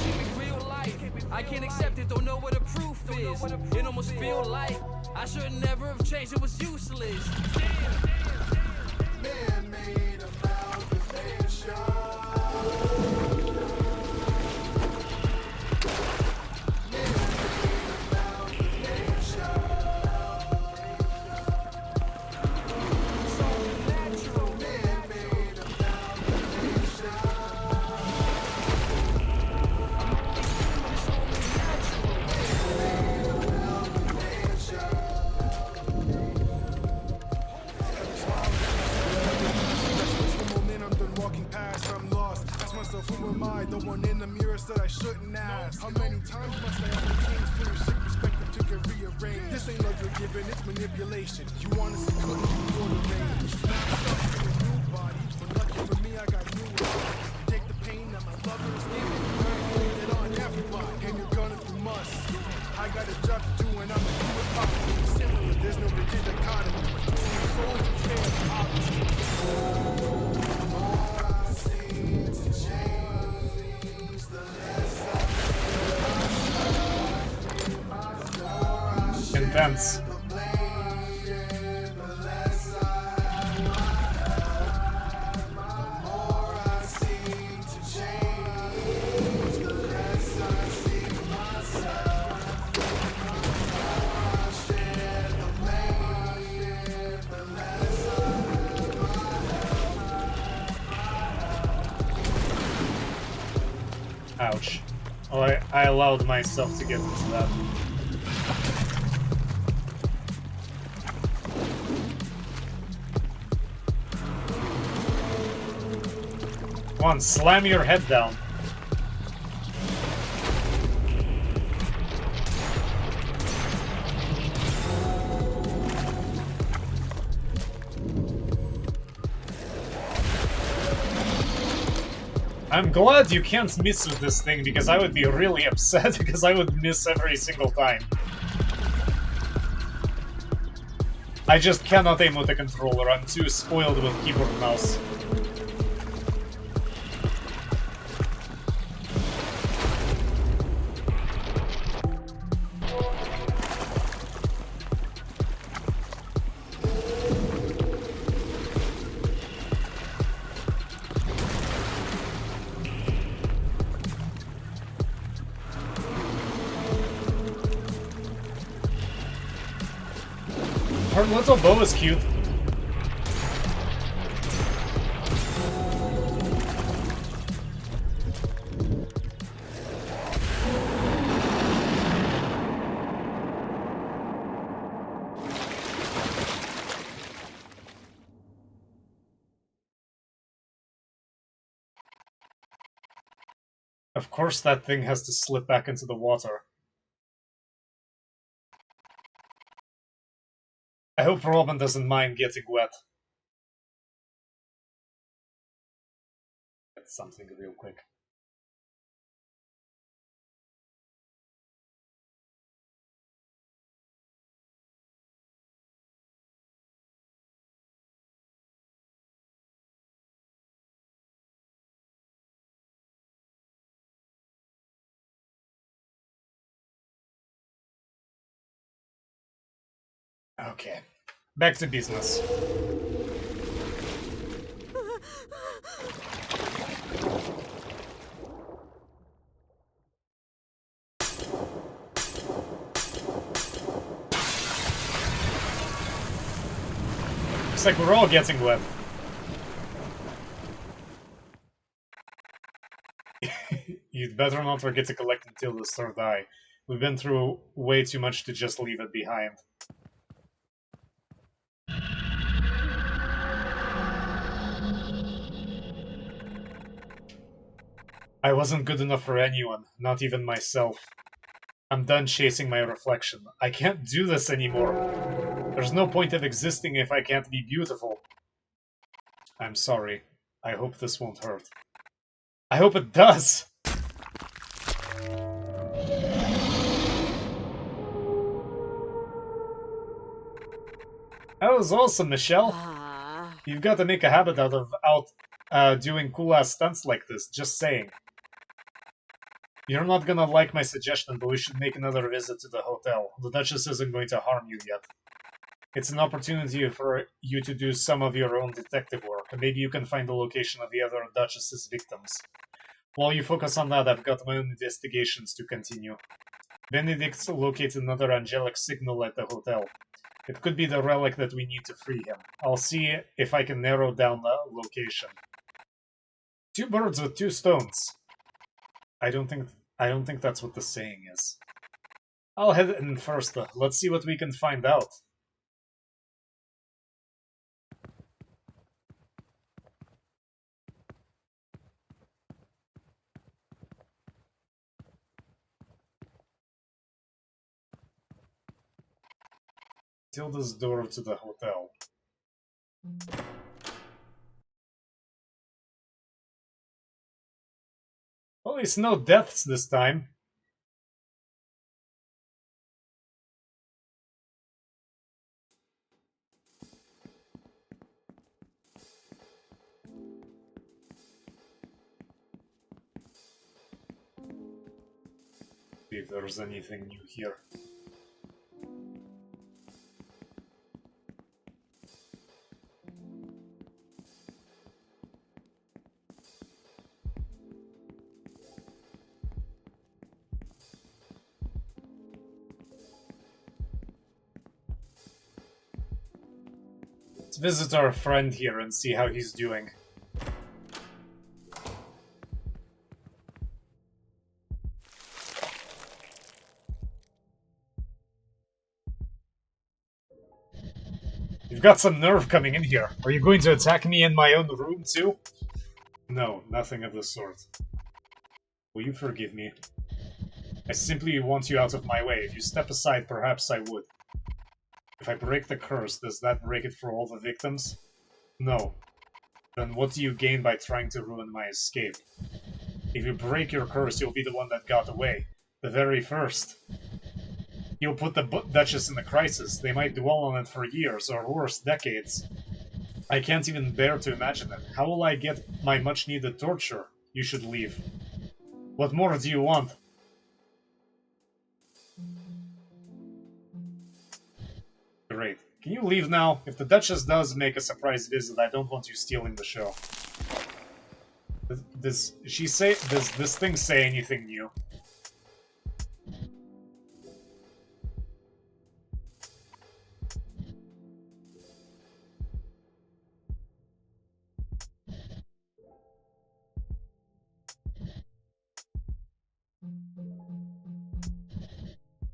I can't accept it, don't know what the proof is. It almost feel like I should never have changed, it was useless. Man-made amalgamation. Who am I? The one in the mirror said I shouldn't ask. How many times must I have to change for your sick perspective to get rearranged? This ain't love you're giving, it's manipulation. You honestly couldn't afford the range. Now I'm stuck in a new body, but lucky for me I got new body. Take the pain that my lover is giving, inflict it on everybody. And you're gonna if you must. I got a job to do and I'ma do it properly. Similar, there's no rigid economy. Souls and fans opposite. Intense. Ouch. Oh, I allowed myself to get into that. Come on, slam your head down. I'm glad you can't miss with this thing, because I would be really upset, because I would miss every single time. I just cannot aim with a controller, I'm too spoiled with keyboard and mouse. Her little bow is cute. Of course that thing has to slip back into the water. I hope Robin doesn't mind getting wet. get something real quick. Okay, back to business. Looks like we're all getting wet. You'd better not forget to collect until the third eye. We've been through way too much to just leave it behind. I wasn't good enough for anyone, not even myself. I'm done chasing my reflection. I can't do this anymore. There's no point of existing if I can't be beautiful. I'm sorry. I hope this won't hurt. I hope it does! That was awesome, Michelle. You've got to make a habit out of doing cool-ass stunts like this, just saying. You're not gonna like my suggestion, but we should make another visit to the hotel. The Duchess isn't going to harm you yet. It's an opportunity for you to do some of your own detective work, and maybe you can find the location of the other Duchess's victims. While you focus on that, I've got my own investigations to continue. Benedict located another angelic signal at the hotel. It could be the relic that we need to free him. I'll see if I can narrow down the location. 2 birds with 2 stones. I don't think that's what the saying is. I'll head in first. Let's see what we can find out. Tilda's door to the hotel. Well, it's no deaths this time. See if there's anything new here. Let's visit our friend here and see how he's doing. You've got some nerve coming in here. Are you going to attack me in my own room too? No, nothing of the sort. Will you forgive me? I simply want you out of my way. If you step aside, perhaps I would. If I break the curse, does that break it for all the victims? No. Then what do you gain by trying to ruin my escape? If you break your curse, you'll be the one that got away. The very first. You'll put the Duchess in a crisis. They might dwell on it for years, or worse, decades. I can't even bear to imagine it. How will I get my much-needed torture? You should leave. What more do you want? Great. Can you leave now? If the Duchess does make a surprise visit, I don't want you stealing the show. Does this thing say anything new?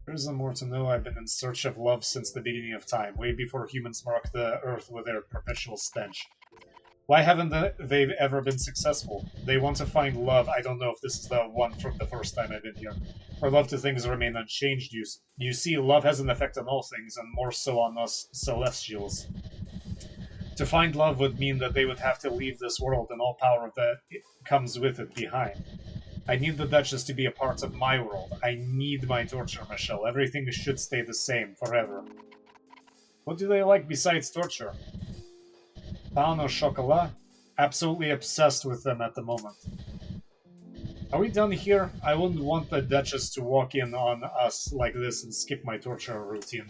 There's more to know. I've been in search of love since the beginning of time, way before humans marked the earth with their perpetual stench. Why haven't they ever been successful? They want to find love. I don't know if this is the one from the first time I've been here. Our love to things remain unchanged. You see, love has an effect on all things, and more so on us Celestials. To find love would mean that they would have to leave this world and all power that comes with it behind. I need the Duchess to be a part of my world. I need my torture, Michelle. Everything should stay the same, forever. What do they like besides torture? Pain au chocolat? Absolutely obsessed with them at the moment. Are we done here? I wouldn't want the Duchess to walk in on us like this and skip my torture routine.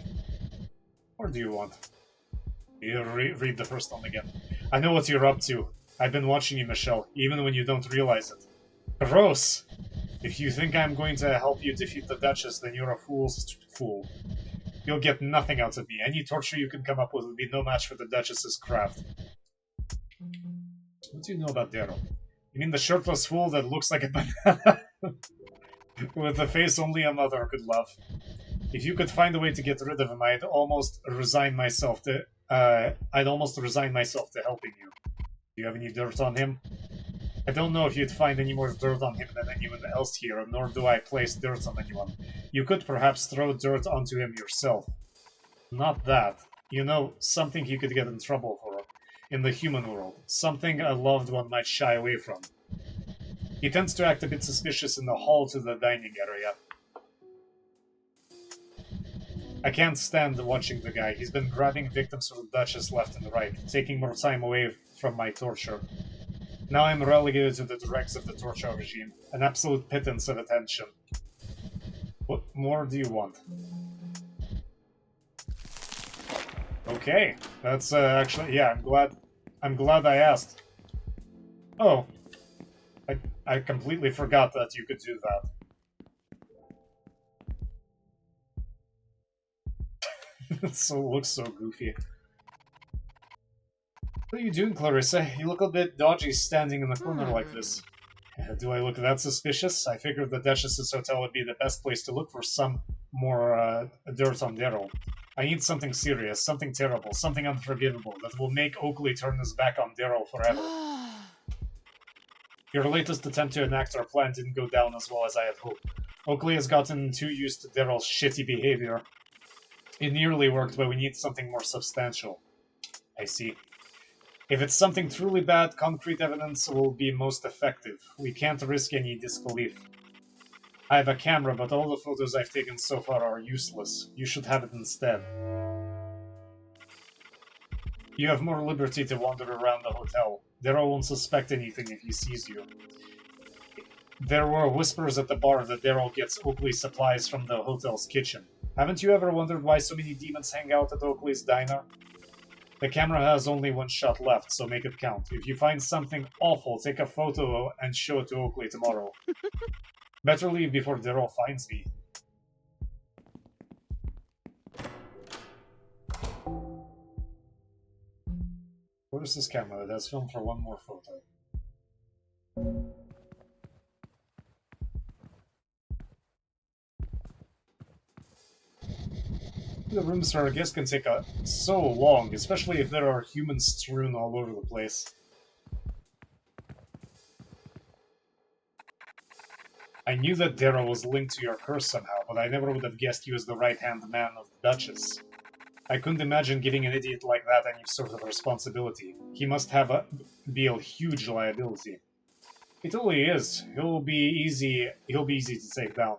Or do you want? You read the first one again. I know what you're up to. I've been watching you, Michelle, even when you don't realize it. Gross! If you think I'm going to help you defeat the Duchess, then you're a fool's fool. You'll get nothing out of me. Any torture you can come up with will be no match for the Duchess's craft. What do you know about Daryl? You mean the shirtless fool that looks like a banana? With a face only a mother could love. If you could find a way to get rid of him, I'd almost resign myself to helping you. Do you have any dirt on him? I don't know if you'd find any more dirt on him than anyone else here, nor do I place dirt on anyone. You could perhaps throw dirt onto him yourself. Not that. You know, something he could get in trouble for in the human world. Something a loved one might shy away from. He tends to act a bit suspicious in the hall to the dining area. I can't stand watching the guy. He's been grabbing victims for the Duchess left and right, taking more time away from my torture. Now I'm relegated to the dregs of the torture regime, an absolute pittance of attention. What more do you want? Okay, that's actually, yeah, I'm glad I asked. Oh, I completely forgot that you could do that. It looks so goofy. What are you doing, Clarissa? You look a bit dodgy standing in the corner like this. Do I look that suspicious? I figured the Duchess's hotel would be the best place to look for some more dirt on Daryl. I need something serious, something terrible, something unforgivable that will make Oakley turn his back on Daryl forever. Your latest attempt to enact our plan didn't go down as well as I had hoped. Oakley has gotten too used to Daryl's shitty behavior. It nearly worked, but we need something more substantial. I see. If it's something truly bad, concrete evidence will be most effective. We can't risk any disbelief. I have a camera, but all the photos I've taken so far are useless. You should have it instead. You have more liberty to wander around the hotel. Daryl won't suspect anything if he sees you. There were whispers at the bar that Daryl gets Oakley's supplies from the hotel's kitchen. Haven't you ever wondered why so many demons hang out at Oakley's diner? The camera has only one shot left, so make it count. If you find something awful, take a photo and show it to Oakley tomorrow. Better leave before Daryl finds me. Where's this camera that has film for one more photo? The rooms for our guests can take so long, especially if there are humans strewn all over the place. I knew that Daryl was linked to your curse somehow, but I never would have guessed he was the right-hand man of the Duchess. I couldn't imagine giving an idiot like that any sort of responsibility. He must be a huge liability. He totally is. He'll be easy to take down.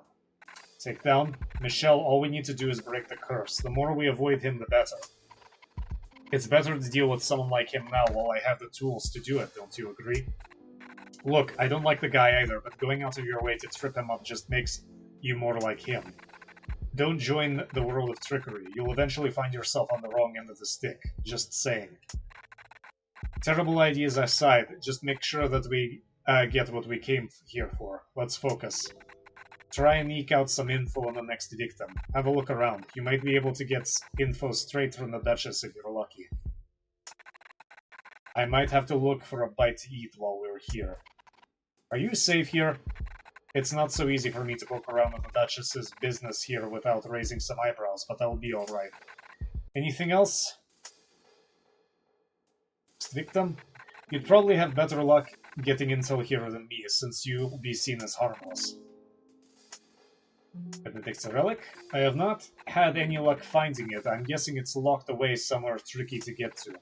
Take down? Michelle, all we need to do is break the curse. The more we avoid him, the better. It's better to deal with someone like him now while I have the tools to do it, don't you agree? Look, I don't like the guy either, but going out of your way to trip him up just makes you more like him. Don't join the world of trickery. You'll eventually find yourself on the wrong end of the stick. Just saying. Terrible ideas aside, just make sure that we get what we came here for. Let's focus. Try and eke out some info on the next victim. Have a look around. You might be able to get info straight from the Duchess if you're lucky. I might have to look for a bite to eat while we're here. Are you safe here? It's not so easy for me to poke around with the Duchess's business here without raising some eyebrows, but I'll be alright. Anything else? Next victim? You'd probably have better luck getting intel here than me, since you'll be seen as harmless. Benedict's relic? I have not had any luck finding it. I'm guessing it's locked away somewhere tricky to get to.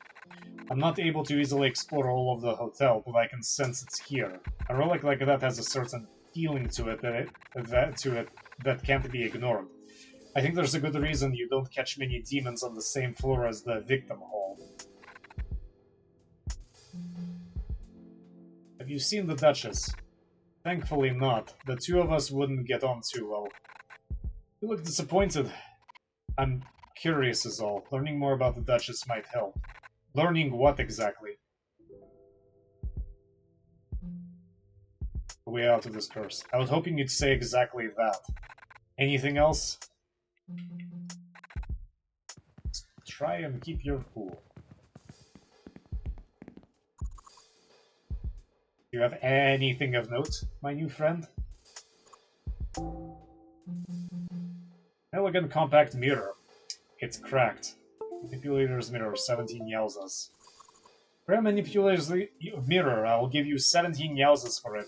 I'm not able to easily explore all of the hotel, but I can sense it's here. A relic like that has a certain feeling to it that can't be ignored. I think there's a good reason you don't catch many demons on the same floor as the victim hall. Have you seen the Duchess? Thankfully not. The two of us wouldn't get on too well. You look disappointed. I'm curious is all. Learning more about the Duchess might help. Learning what exactly? A way out of this curse. I was hoping you'd say exactly that. Anything else? Try and keep your cool. Do you have anything of note, my new friend? Elegant compact mirror. It's cracked. Manipulator's mirror, 17 yauzas. For a manipulator's mirror, I'll give you 17 yauzas for it.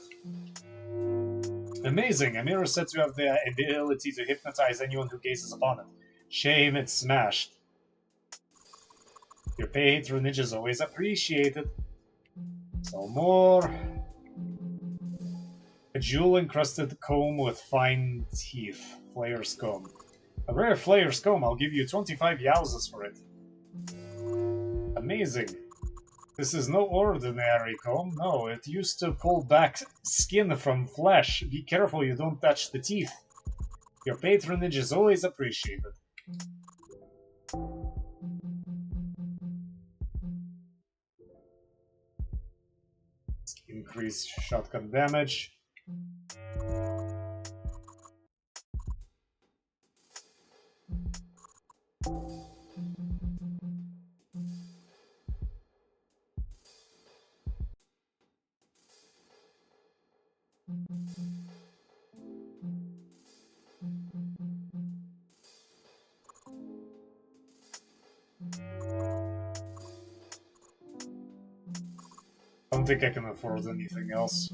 Amazing! A mirror said to have the ability to hypnotize anyone who gazes upon it. Shame it's smashed. Your patronage is always appreciated. So more. A jewel-encrusted comb with fine teeth. Flayer's comb. A rare Flayer's comb, I'll give you 25 yauzas for it. Amazing. This is no ordinary comb, no, it used to pull back skin from flesh. Be careful you don't touch the teeth. Your patronage is always appreciated. Increased shotgun damage. I don't think I can afford anything else.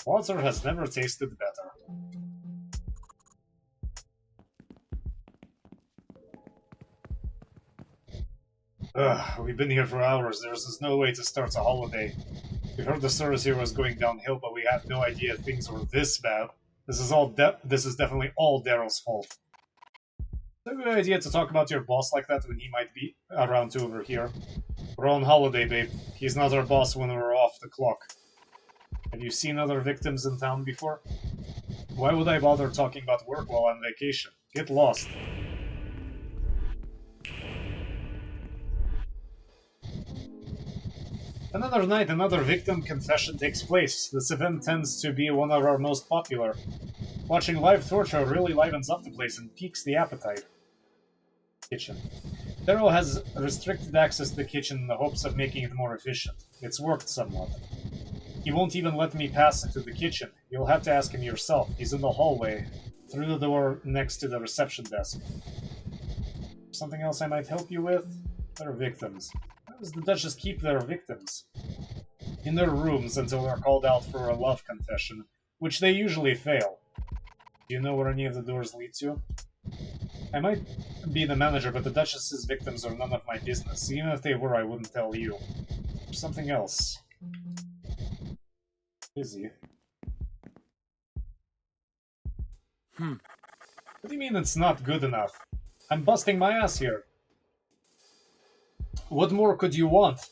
Water has never tasted better. Ugh, we've been here for hours. There's no way to start a holiday. We heard the service here was going downhill, but we had no idea things were this bad. This is definitely all Daryl's fault. It's a good idea to talk about your boss like that when he might be around to over here. We're on holiday, babe. He's not our boss when we're off the clock. Have you seen other victims in town before? Why would I bother talking about work while on vacation? Get lost. Another night, another victim confession takes place. This event tends to be one of our most popular. Watching live torture really livens up the place and piques the appetite. Kitchen. Daryl has restricted access to the kitchen in the hopes of making it more efficient. It's worked somewhat. He won't even let me pass into the kitchen. You'll have to ask him yourself. He's in the hallway, through the door next to the reception desk. Something else I might help you with? They're victims. How does the Duchess keep their victims? In their rooms until they're called out for a love confession, which they usually fail. Do you know where any of the doors lead to? I might be the manager, but the Duchess's victims are none of my business. Even if they were, I wouldn't tell you. There's something else. Busy. What do you mean it's not good enough? I'm busting my ass here. What more could you want?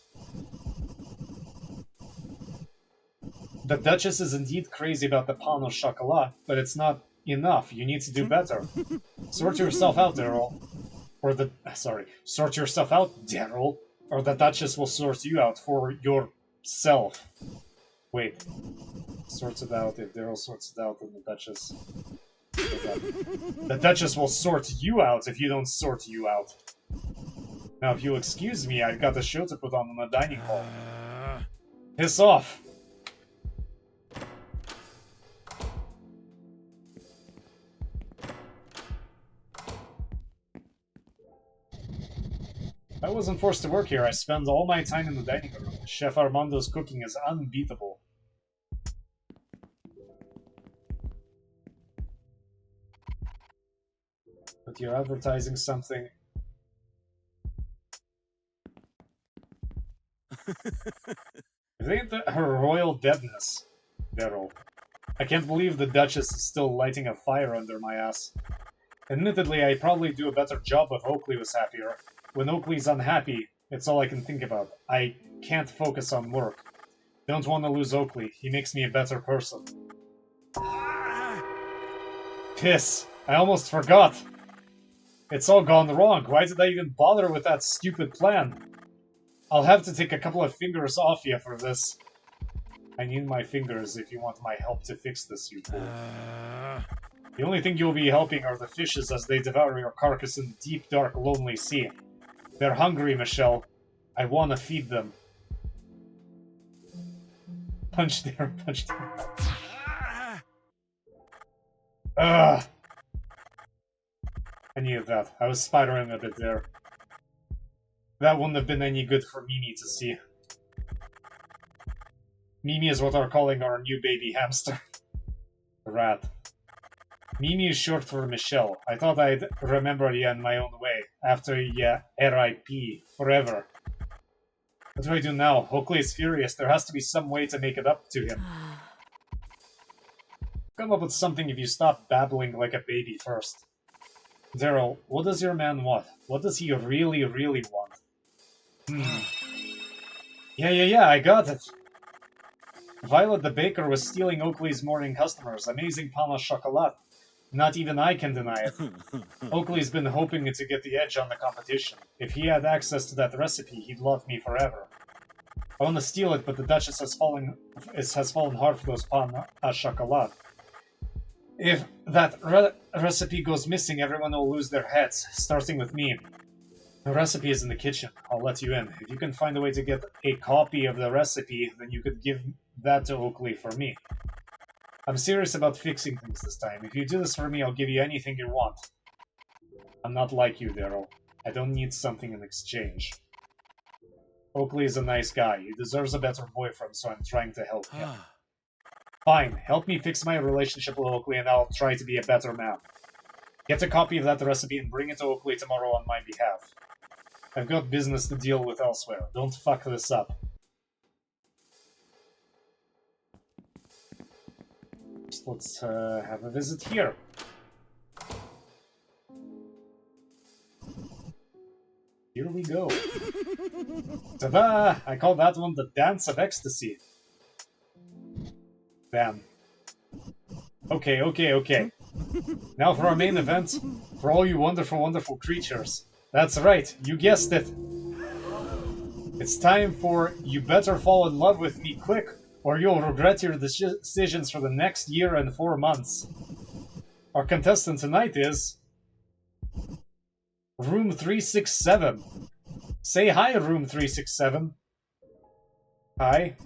The Duchess is indeed crazy about the pain au chocolat, but it's not enough. You need to do better. Sort yourself out, Daryl. Sort yourself out, Daryl, or the Duchess will sort you out for yourself. Wait. Sorts it out. If Daryl sorts it out, then the Duchess... The Duchess will sort you out if you don't sort you out. Now, if you'll excuse me, I've got a show to put on in the dining hall. Piss off! I wasn't forced to work here. I spend all my time in the dining room. Chef Armando's cooking is unbeatable. But you're advertising something. I think that her royal deadness, Daryl. I can't believe the Duchess is still lighting a fire under my ass. Admittedly, I probably do a better job if Oakley was happier. When Oakley's unhappy, it's all I can think about. I can't focus on work. Don't want to lose Oakley. He makes me a better person. Piss! I almost forgot! It's all gone wrong. Why did I even bother with that stupid plan? I'll have to take a couple of fingers off you for this. I need my fingers if you want my help to fix this, you fool. The only thing you'll be helping are the fishes as they devour your carcass in the deep, dark, lonely sea. They're hungry, Michelle. I want to feed them. Punch there, punch there. Ugh! I needed that. I was spidering a bit there. That wouldn't have been any good for Mimi to see. Mimi is what we're calling our new baby hamster. Rat. Mimi is short for Michelle. I thought I'd remember you in my own way. After R.I.P. forever. What do I do now? Oakley is furious. There has to be some way to make it up to him. Come up with something if you stop babbling like a baby first. Daryl, what does your man want? What does he really, really want? Yeah, I got it. Violet the baker was stealing Oakley's morning customers. Amazing pain au chocolat. Not even I can deny it. Oakley's been hoping to get the edge on the competition. If he had access to that recipe, he'd love me forever. I want to steal it, but the Duchess has fallen hard for those pain au chocolat. If that recipe goes missing, everyone will lose their heads, starting with me. The recipe is in the kitchen. I'll let you in. If you can find a way to get a copy of the recipe, then you could give that to Oakley for me. I'm serious about fixing things this time. If you do this for me, I'll give you anything you want. I'm not like you, Daryl. I don't need something in exchange. Oakley is a nice guy. He deserves a better boyfriend, so I'm trying to help him. Fine, help me fix my relationship with Oakley and I'll try to be a better man. Get a copy of that recipe and bring it to Oakley tomorrow on my behalf. I've got business to deal with elsewhere. Don't fuck this up. Just let's have a visit here. Here we go. Ta-da! I call that one the Dance of Ecstasy. Damn. Okay. Now for our main event. For all you wonderful, wonderful creatures. That's right, you guessed it. It's time for You Better Fall in Love with Me Quick, or you'll regret your decisions for the next year and 4 months. Our contestant tonight is... Room 367. Say hi, Room 367. Hi.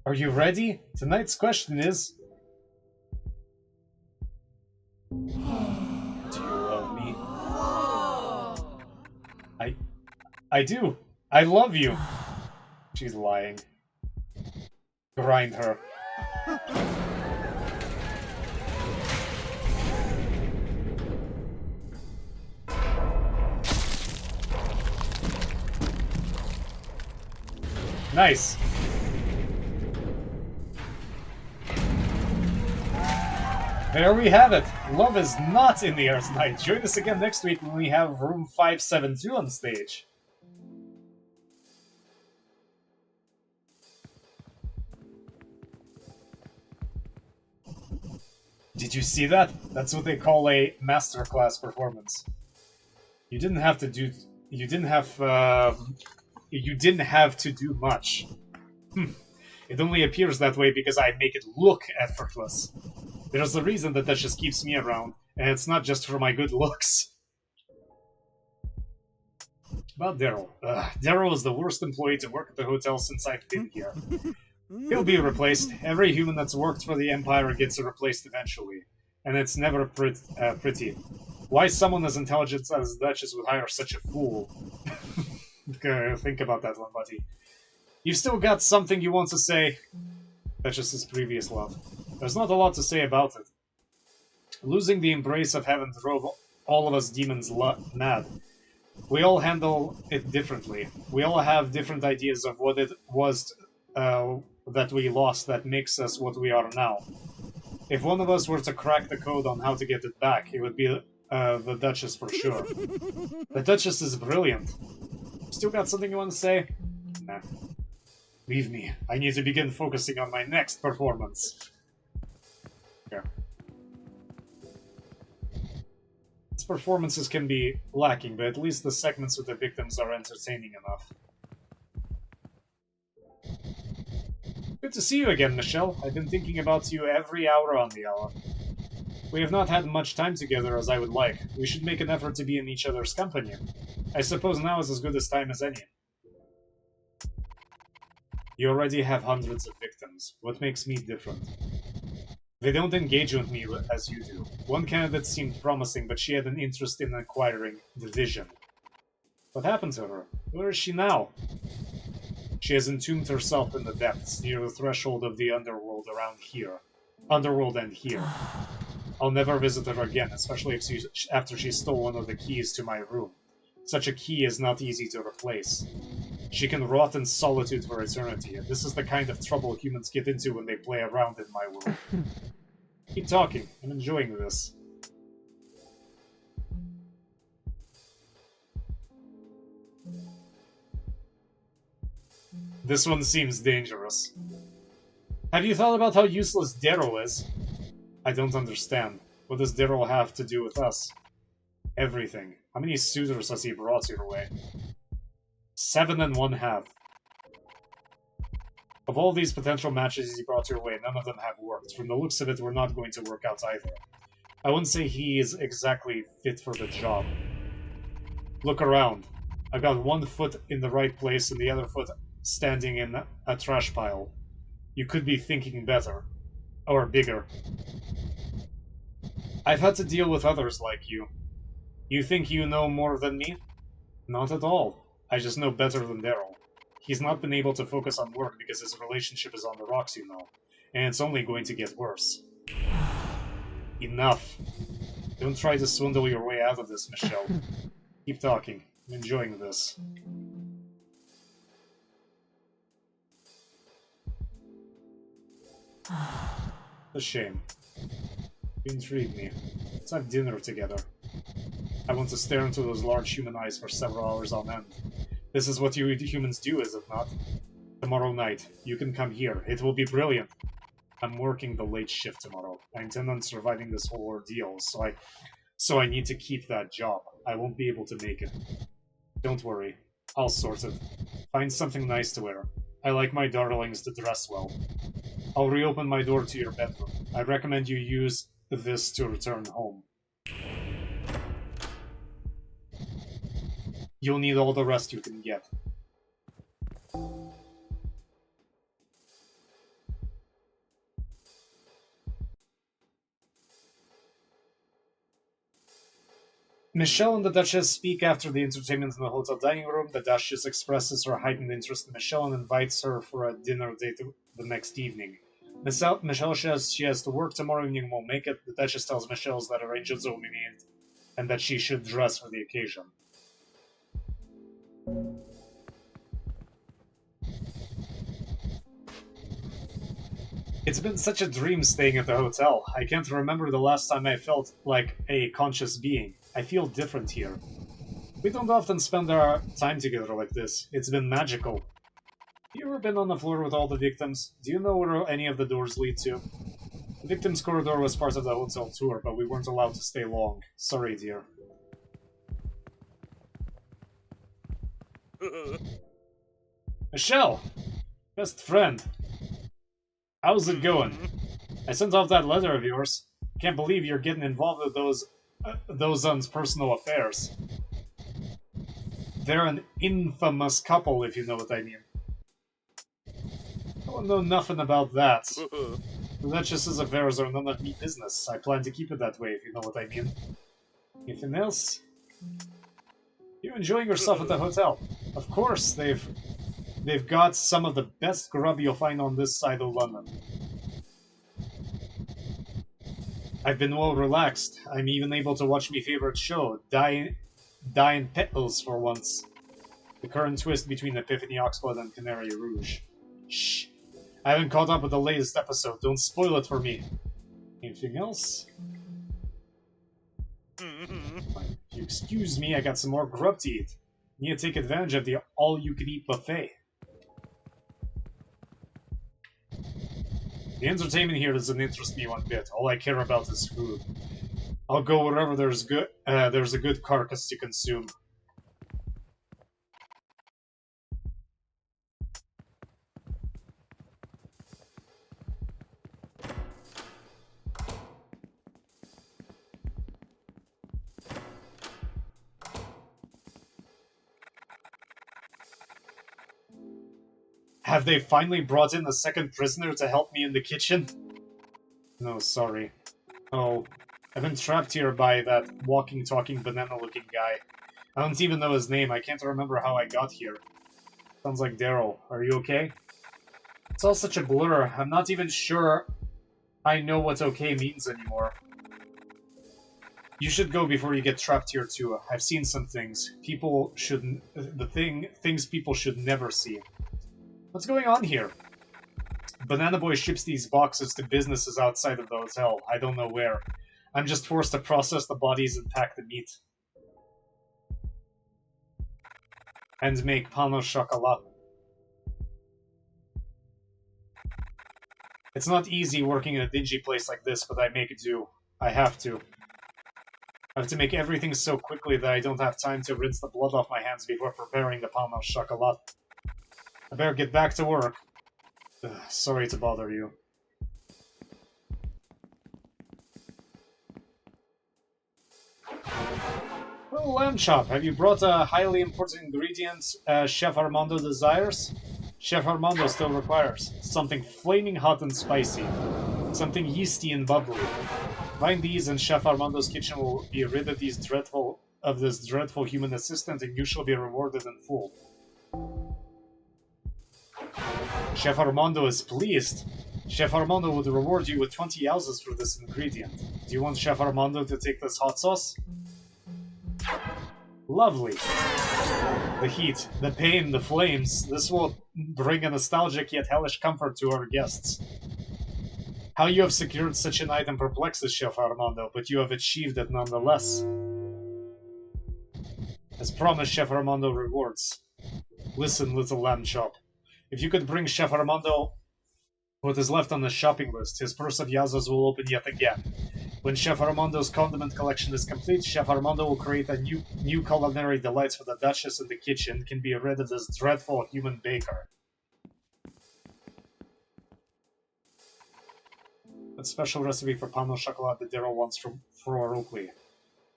Are you ready? Tonight's question is... Do you love me? I do. I love you. She's lying. Grind her. Nice. There we have it. Love is not in the air tonight. Join us again next week when we have room 572 on stage. Did you see that? That's what they call a masterclass performance. You didn't have to do much. It only appears that way because I make it look effortless. There's a reason that just keeps me around, and it's not just for my good looks. About Daryl. Daryl is the worst employee to work at the hotel since I've been here. He'll be replaced. Every human that's worked for the Empire gets replaced eventually. And it's never pretty. Why someone as intelligent as the Duchess would hire such a fool? Think about that one, buddy. You've still got something you want to say. That's just his previous love. There's not a lot to say about it. Losing the embrace of heaven drove all of us demons mad. We all handle it differently. We all have different ideas of what it was that we lost that makes us what we are now. If one of us were to crack the code on how to get it back, it would be the Duchess for sure. The Duchess is brilliant. Still got something you want to say? Nah. Leave me. I need to begin focusing on my next performance. Okay. These performances can be lacking, but at least the segments with the victims are entertaining enough. Good to see you again, Michelle. I've been thinking about you every hour on the hour. We have not had much time together as I would like. We should make an effort to be in each other's company. I suppose now is as good a time as any. You already have hundreds of victims. What makes me different? They don't engage with me as you do. One candidate seemed promising, but she had an interest in acquiring the vision. What happened to her? Where is she now? She has entombed herself in the depths, near the threshold of the underworld around here. Underworld and here. I'll never visit her again, especially after she stole one of the keys to my room. Such a key is not easy to replace. She can rot in solitude for eternity, and this is the kind of trouble humans get into when they play around in my world. Keep talking. I'm enjoying this. This one seems dangerous. Have you thought about how useless Daryl is? I don't understand. What does Daryl have to do with us? Everything. How many suitors has he brought your way? 7 1/2. Of all these potential matches he brought your way, none of them have worked. From the looks of it, we're not going to work out either. I wouldn't say he is exactly fit for the job. Look around. I've got one foot in the right place and the other foot standing in a trash pile. You could be thinking better. Or bigger. I've had to deal with others like you. You think you know more than me? Not at all. I just know better than Daryl. He's not been able to focus on work because his relationship is on the rocks, you know. And it's only going to get worse. Enough. Don't try to swindle your way out of this, Michelle. Keep talking. I'm enjoying this. A shame. You intrigue me. Let's have dinner together. I want to stare into those large human eyes for several hours on end. This is what you humans do, is it not? Tomorrow night, you can come here. It will be brilliant. I'm working the late shift tomorrow. I intend on surviving this whole ordeal, so I need to keep that job. I won't be able to make it. Don't worry. I'll sort it. Find something nice to wear. I like my darlings to dress well. I'll reopen my door to your bedroom. I recommend you use this to return home. You'll need all the rest you can get. Michelle and the Duchess speak after the entertainment in the hotel dining room. The Duchess expresses her heightened interest in Michelle and invites her for a dinner date the next evening. Michelle says she has to work tomorrow evening and won't make it. The Duchess tells Michelle that her angels only need and that she should dress for the occasion. It's been such a dream staying at the hotel. I can't remember the last time I felt like a conscious being. I feel different here. We don't often spend our time together like this. It's been magical. Have you ever been on the floor with all the victims? Do you know where any of the doors lead to? The victims' corridor was part of the hotel tour, but we weren't allowed to stay long. Sorry, dear. Michelle! Best friend. How's it going? I sent off that letter of yours. Can't believe you're getting involved with those personal affairs. They're an infamous couple, if you know what I mean. I don't know nothing about that. The Duchess's affairs are none of me business. I plan to keep it that way, if you know what I mean. Anything else? You enjoying yourself at the hotel? Of course, they've got some of the best grub you'll find on this side of London. I've been well relaxed. I'm even able to watch my favorite show, Dying Petals, for once. The current twist between Epiphany Oxblood and Canary Rouge. Shh. I haven't caught up with the latest episode. Don't spoil it for me. Anything else? If you excuse me, I got some more grub to eat. Need to take advantage of the all-you-can-eat buffet. The entertainment here doesn't interest me one bit. All I care about is food. I'll go wherever there's a good carcass to consume. Have they finally brought in the second prisoner to help me in the kitchen? No, sorry. Oh, I've been trapped here by that walking, talking, banana-looking guy. I don't even know his name. I can't remember how I got here. Sounds like Daryl. Are you okay? It's all such a blur. I'm not even sure I know what okay means anymore. You should go before you get trapped here too. I've seen some things. People shouldn't... Things people should never see. What's going on here? Banana Boy ships these boxes to businesses outside of the hotel. I don't know where. I'm just forced to process the bodies and pack the meat. And make pain au chocolat. It's not easy working in a dingy place like this, but I make do. I have to. I have to make everything so quickly that I don't have time to rinse the blood off my hands before preparing the pain au chocolat. I better get back to work. Ugh, sorry to bother you. Oh, lamb chop. Have you brought a highly important ingredient Chef Armando desires? Chef Armando still requires something flaming hot and spicy. Something yeasty and bubbly. Find these and Chef Armando's kitchen will be rid of this dreadful human assistant and you shall be rewarded in full. Chef Armando is pleased. Chef Armando would reward you with 20 houses for this ingredient. Do you want Chef Armando to take this hot sauce? Lovely. The heat, the pain, the flames. This will bring a nostalgic yet hellish comfort to our guests. How you have secured such an item perplexes Chef Armando, but you have achieved it nonetheless. As promised, Chef Armando rewards. Listen, little lamb chop. If you could bring Chef Armando what is left on the shopping list, his purse of yazos will open yet again. When Chef Armando's condiment collection is complete, Chef Armando will create a new culinary delights for the Duchess in the kitchen, can be rid of this dreadful human baker. That special recipe for pain au chocolat that Daryl wants for Oakley.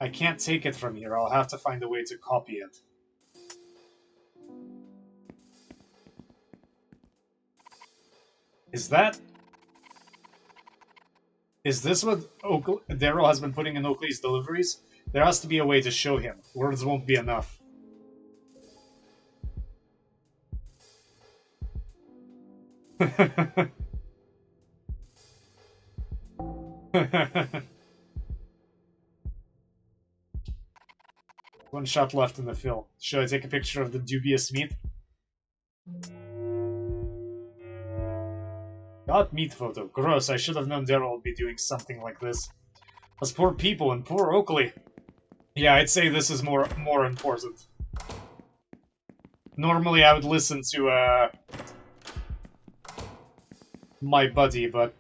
I can't take it from here, I'll have to find a way to copy it. Is this what Daryl has been putting in Oakley's deliveries? There has to be a way to show him. Words won't be enough. One shot left in the fill. Should I take a picture of the dubious meat? Got meat photo. Gross, I should have known Daryl would be doing something like this. Those poor people and poor Oakley. Yeah, I'd say this is more important. Normally I would listen to my buddy, but...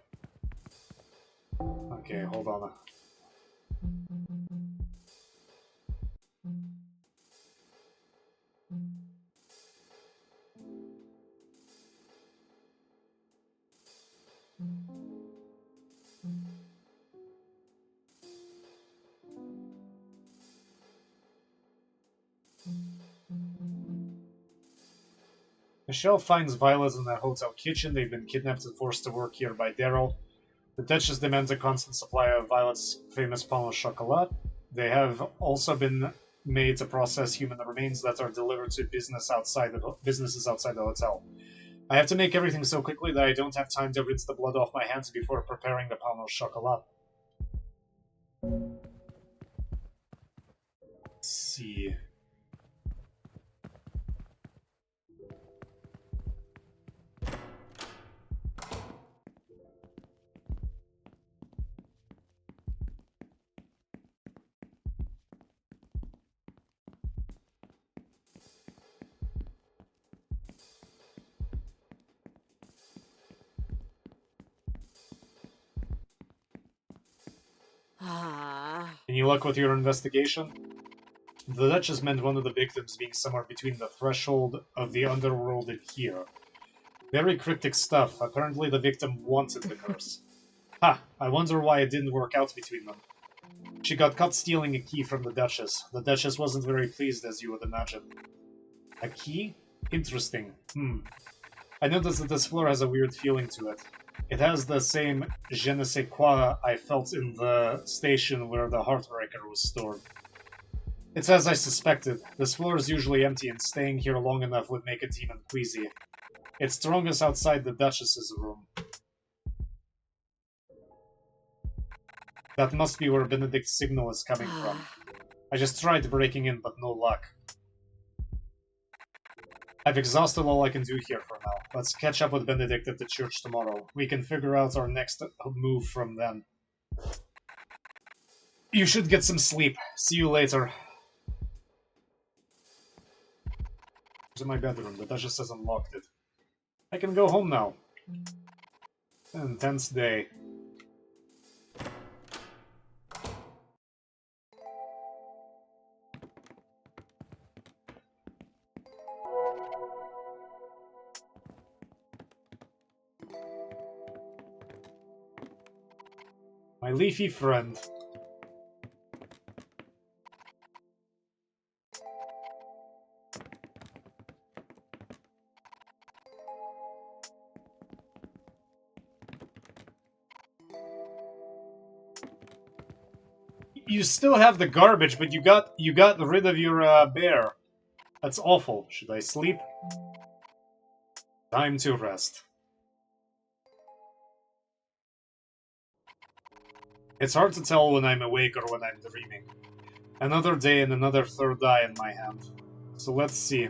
Okay, hold on. Michelle finds Violet in the hotel kitchen. They've been kidnapped and forced to work here by Daryl. The Duchess demands a constant supply of Violet's famous pain au chocolat. They have also been made to process human remains that are delivered to businesses outside the hotel. I have to make everything so quickly that I don't have time to rinse the blood off my hands before preparing the pain au chocolat. Let's see. Any luck with your investigation? The Duchess meant one of the victims being somewhere between the threshold of the underworld and here. Very cryptic stuff. Apparently the victim wanted the curse. Ha! I wonder why it didn't work out between them. She got caught stealing a key from the Duchess. The Duchess wasn't very pleased, as you would imagine. A key? Interesting. I noticed that this floor has a weird feeling to it. It has the same je ne sais quoi I felt in the station where the Heartbreaker was stored. It's as I suspected. This floor is usually empty, and staying here long enough would make a demon queasy. It's strongest outside the Duchess's room. That must be where Benedict's signal is coming from. I just tried breaking in, but no luck. I've exhausted all I can do here for now. Let's catch up with Benedict at the church tomorrow. We can figure out our next move from then. You should get some sleep. See you later. To my bedroom. The Duchess has unlocked it. I can go home now. An intense day. My leafy friend. You still have the garbage, but you got rid of your bear. That's awful. Should I sleep? Time to rest. It's hard to tell when I'm awake or when I'm dreaming. Another day and another third eye in my hand. So let's see.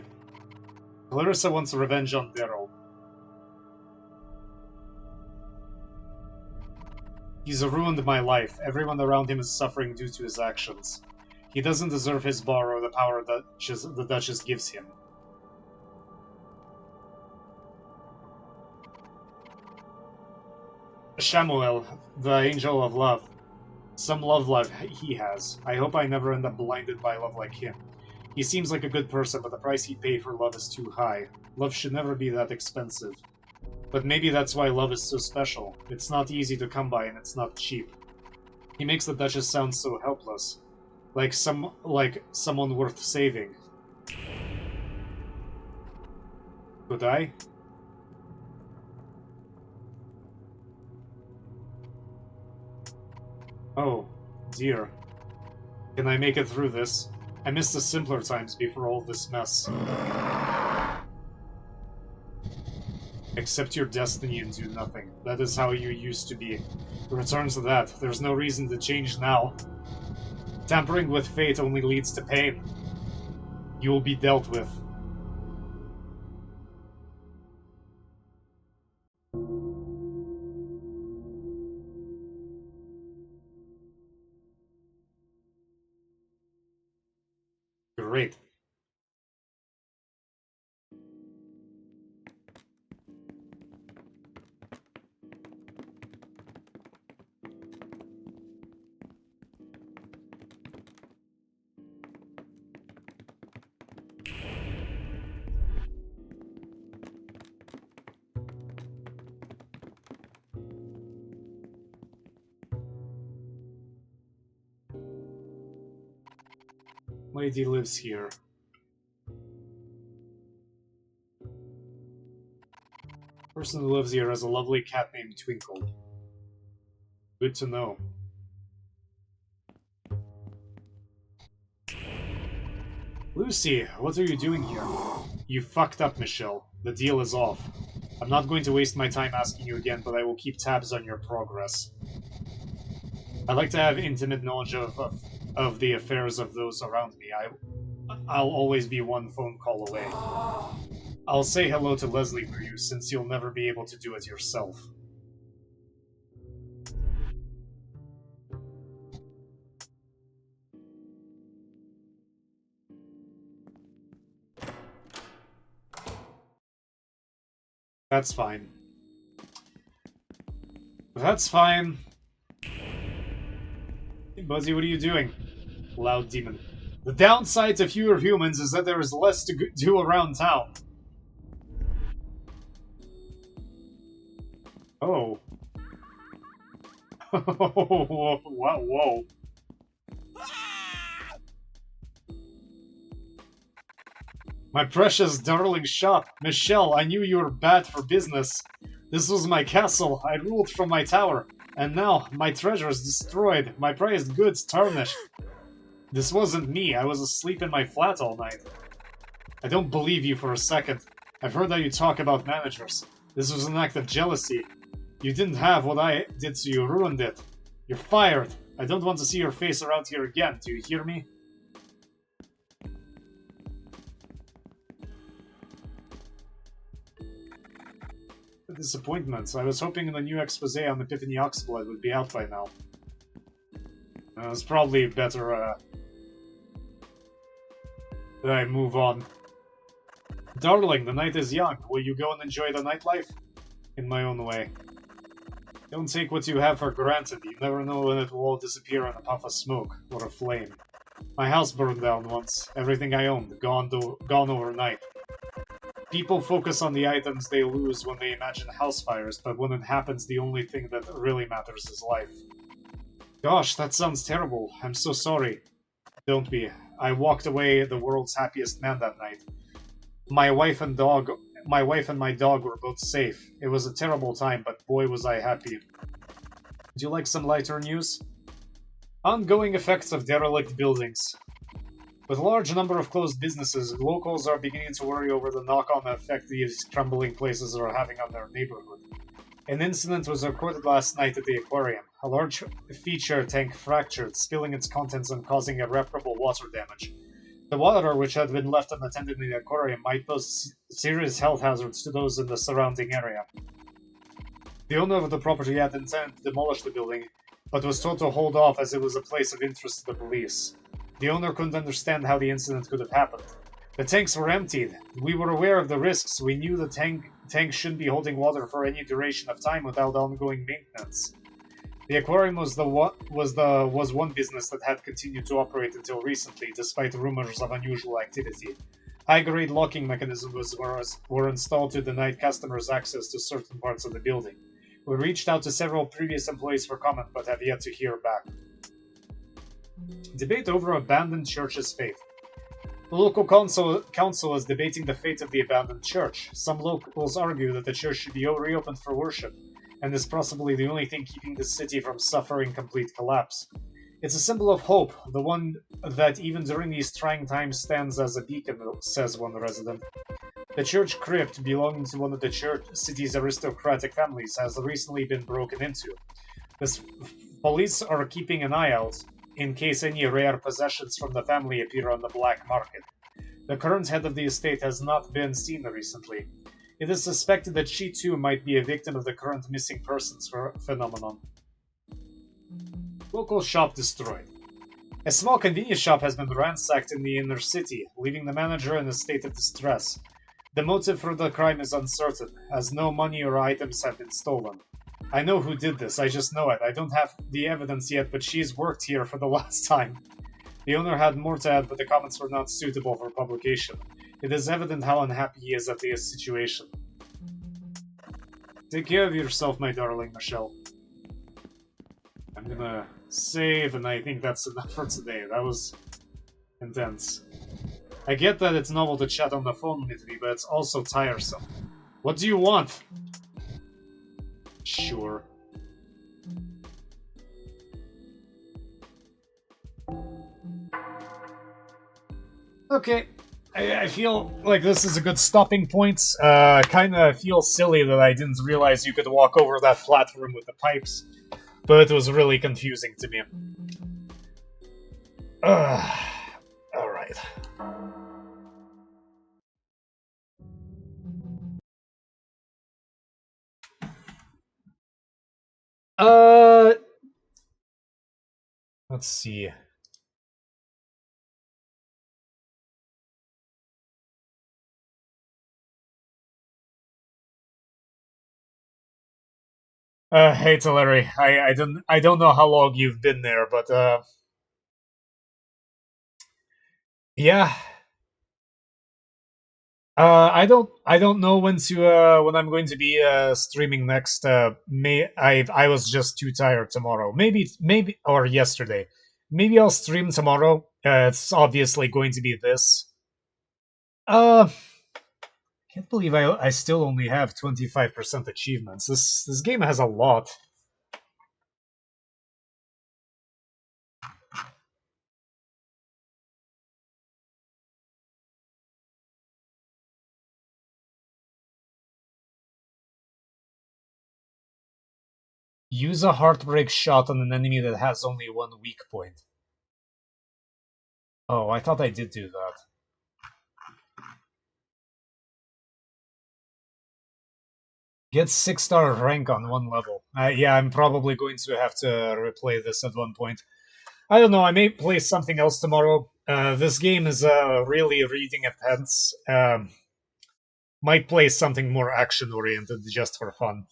Clarissa wants revenge on Daryl. He's ruined my life. Everyone around him is suffering due to his actions. He doesn't deserve his bar or the power that the Duchess gives him. Shamuel, the angel of love. Some love life he has. I hope I never end up blinded by love like him. He seems like a good person, but the price he'd pay for love is too high. Love should never be that expensive. But maybe that's why love is so special. It's not easy to come by and it's not cheap. He makes the Duchess sound so helpless. Like someone worth saving. Could I? Oh, dear. Can I make it through this? I miss the simpler times before all this mess. Accept your destiny and do nothing. That is how you used to be. Return to that. There's no reason to change now. Tampering with fate only leads to pain. You will be dealt with. Great. Lady lives here. Person who lives here has a lovely cat named Twinkle. Good to know. Lucy, what are you doing here? You fucked up, Michelle. The deal is off. I'm not going to waste my time asking you again, but I will keep tabs on your progress. I like to have intimate knowledge of the affairs of those around me. I'll always be one phone call away. I'll say hello to Leslie for you, since you'll never be able to do it yourself. That's fine. That's fine. Hey, Buzzy, what are you doing? Loud demon. The downside to fewer humans is that there is less to do around town. Oh. Whoa. My precious darling shop. Michelle, I knew you were bad for business. This was my castle. I ruled from my tower. And now, my treasure is destroyed. My prized goods tarnished. This wasn't me. I was asleep in my flat all night. I don't believe you for a second. I've heard how you talk about managers. This was an act of jealousy. You didn't have what I did, so you ruined it. You're fired. I don't want to see your face around here again. Do you hear me? Disappointments. I was hoping the new expose on Epiphany Oxblood would be out by now. It's probably better that I move on. Darling, the night is young. Will you go and enjoy the nightlife? In my own way. Don't take what you have for granted. You never know when it will all disappear in a puff of smoke or a flame. My house burned down once. Everything I owned, gone overnight. People focus on the items they lose when they imagine house fires, but when it happens, the only thing that really matters is life. Gosh, that sounds terrible. I'm so sorry. Don't be. I walked away the world's happiest man that night. My wife and my dog were both safe. It was a terrible time, but boy was I happy. Do you like some lighter news? Ongoing effects of derelict buildings. With a large number of closed businesses, locals are beginning to worry over the knock-on effect these crumbling places are having on their neighborhood. An incident was recorded last night at the aquarium. A large feature tank fractured, spilling its contents and causing irreparable water damage. The water, which had been left unattended in the aquarium, might pose serious health hazards to those in the surrounding area. The owner of the property had intended to demolish the building, but was told to hold off as it was a place of interest to the police. The owner couldn't understand how the incident could have happened. The tanks were emptied. We were aware of the risks. We knew the tank shouldn't be holding water for any duration of time without ongoing maintenance. The aquarium was one business that had continued to operate until recently, despite rumors of unusual activity. High-grade locking mechanisms were installed to deny customers access to certain parts of the building. We reached out to several previous employees for comment, but have yet to hear back. Debate over abandoned church's fate. The local council is debating the fate of the abandoned church. Some locals argue that the church should be reopened for worship, and is possibly the only thing keeping the city from suffering complete collapse. It's a symbol of hope, the one that even during these trying times stands as a beacon, says one resident. The church crypt, belonging to one of the city's aristocratic families, has recently been broken into. The police are keeping an eye out in case any rare possessions from the family appear on the black market. The current head of the estate has not been seen recently. It is suspected that she too might be a victim of the current missing persons phenomenon. Local shop destroyed. A small convenience shop has been ransacked in the inner city, leaving the manager in a state of distress. The motive for the crime is uncertain, as no money or items have been stolen. I know who did this, I just know it. I don't have the evidence yet, but she's worked here for the last time. The owner had more to add, but the comments were not suitable for publication. It is evident how unhappy he is at the situation. Take care of yourself, my darling Michelle. I'm gonna save, and I think that's enough for today. That was intense. I get that it's novel to chat on the phone with me, but it's also tiresome. What do you want? Sure. Okay. I feel like this is a good stopping point. Kinda feel silly that I didn't realize you could walk over that platform with the pipes, but it was really confusing to me. Alright. Uh, let's see. Hey Larry, I don't know how long you've been there, but yeah. I don't know when I'm going to be streaming next. May I was just too tired tomorrow. Maybe or yesterday. Maybe I'll stream tomorrow. It's obviously going to be this. Uh, can't believe I still only have 25% achievements. This game has a lot. Use a heartbreak shot on an enemy that has only one weak point. Oh, I thought I did do that. Get 6-star rank on one level. Yeah, I'm probably going to have to replay this at one point. I don't know, I may play something else tomorrow. This game is really reading at pens. Might play something more action-oriented just for fun.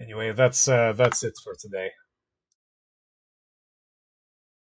Anyway, that's it for today.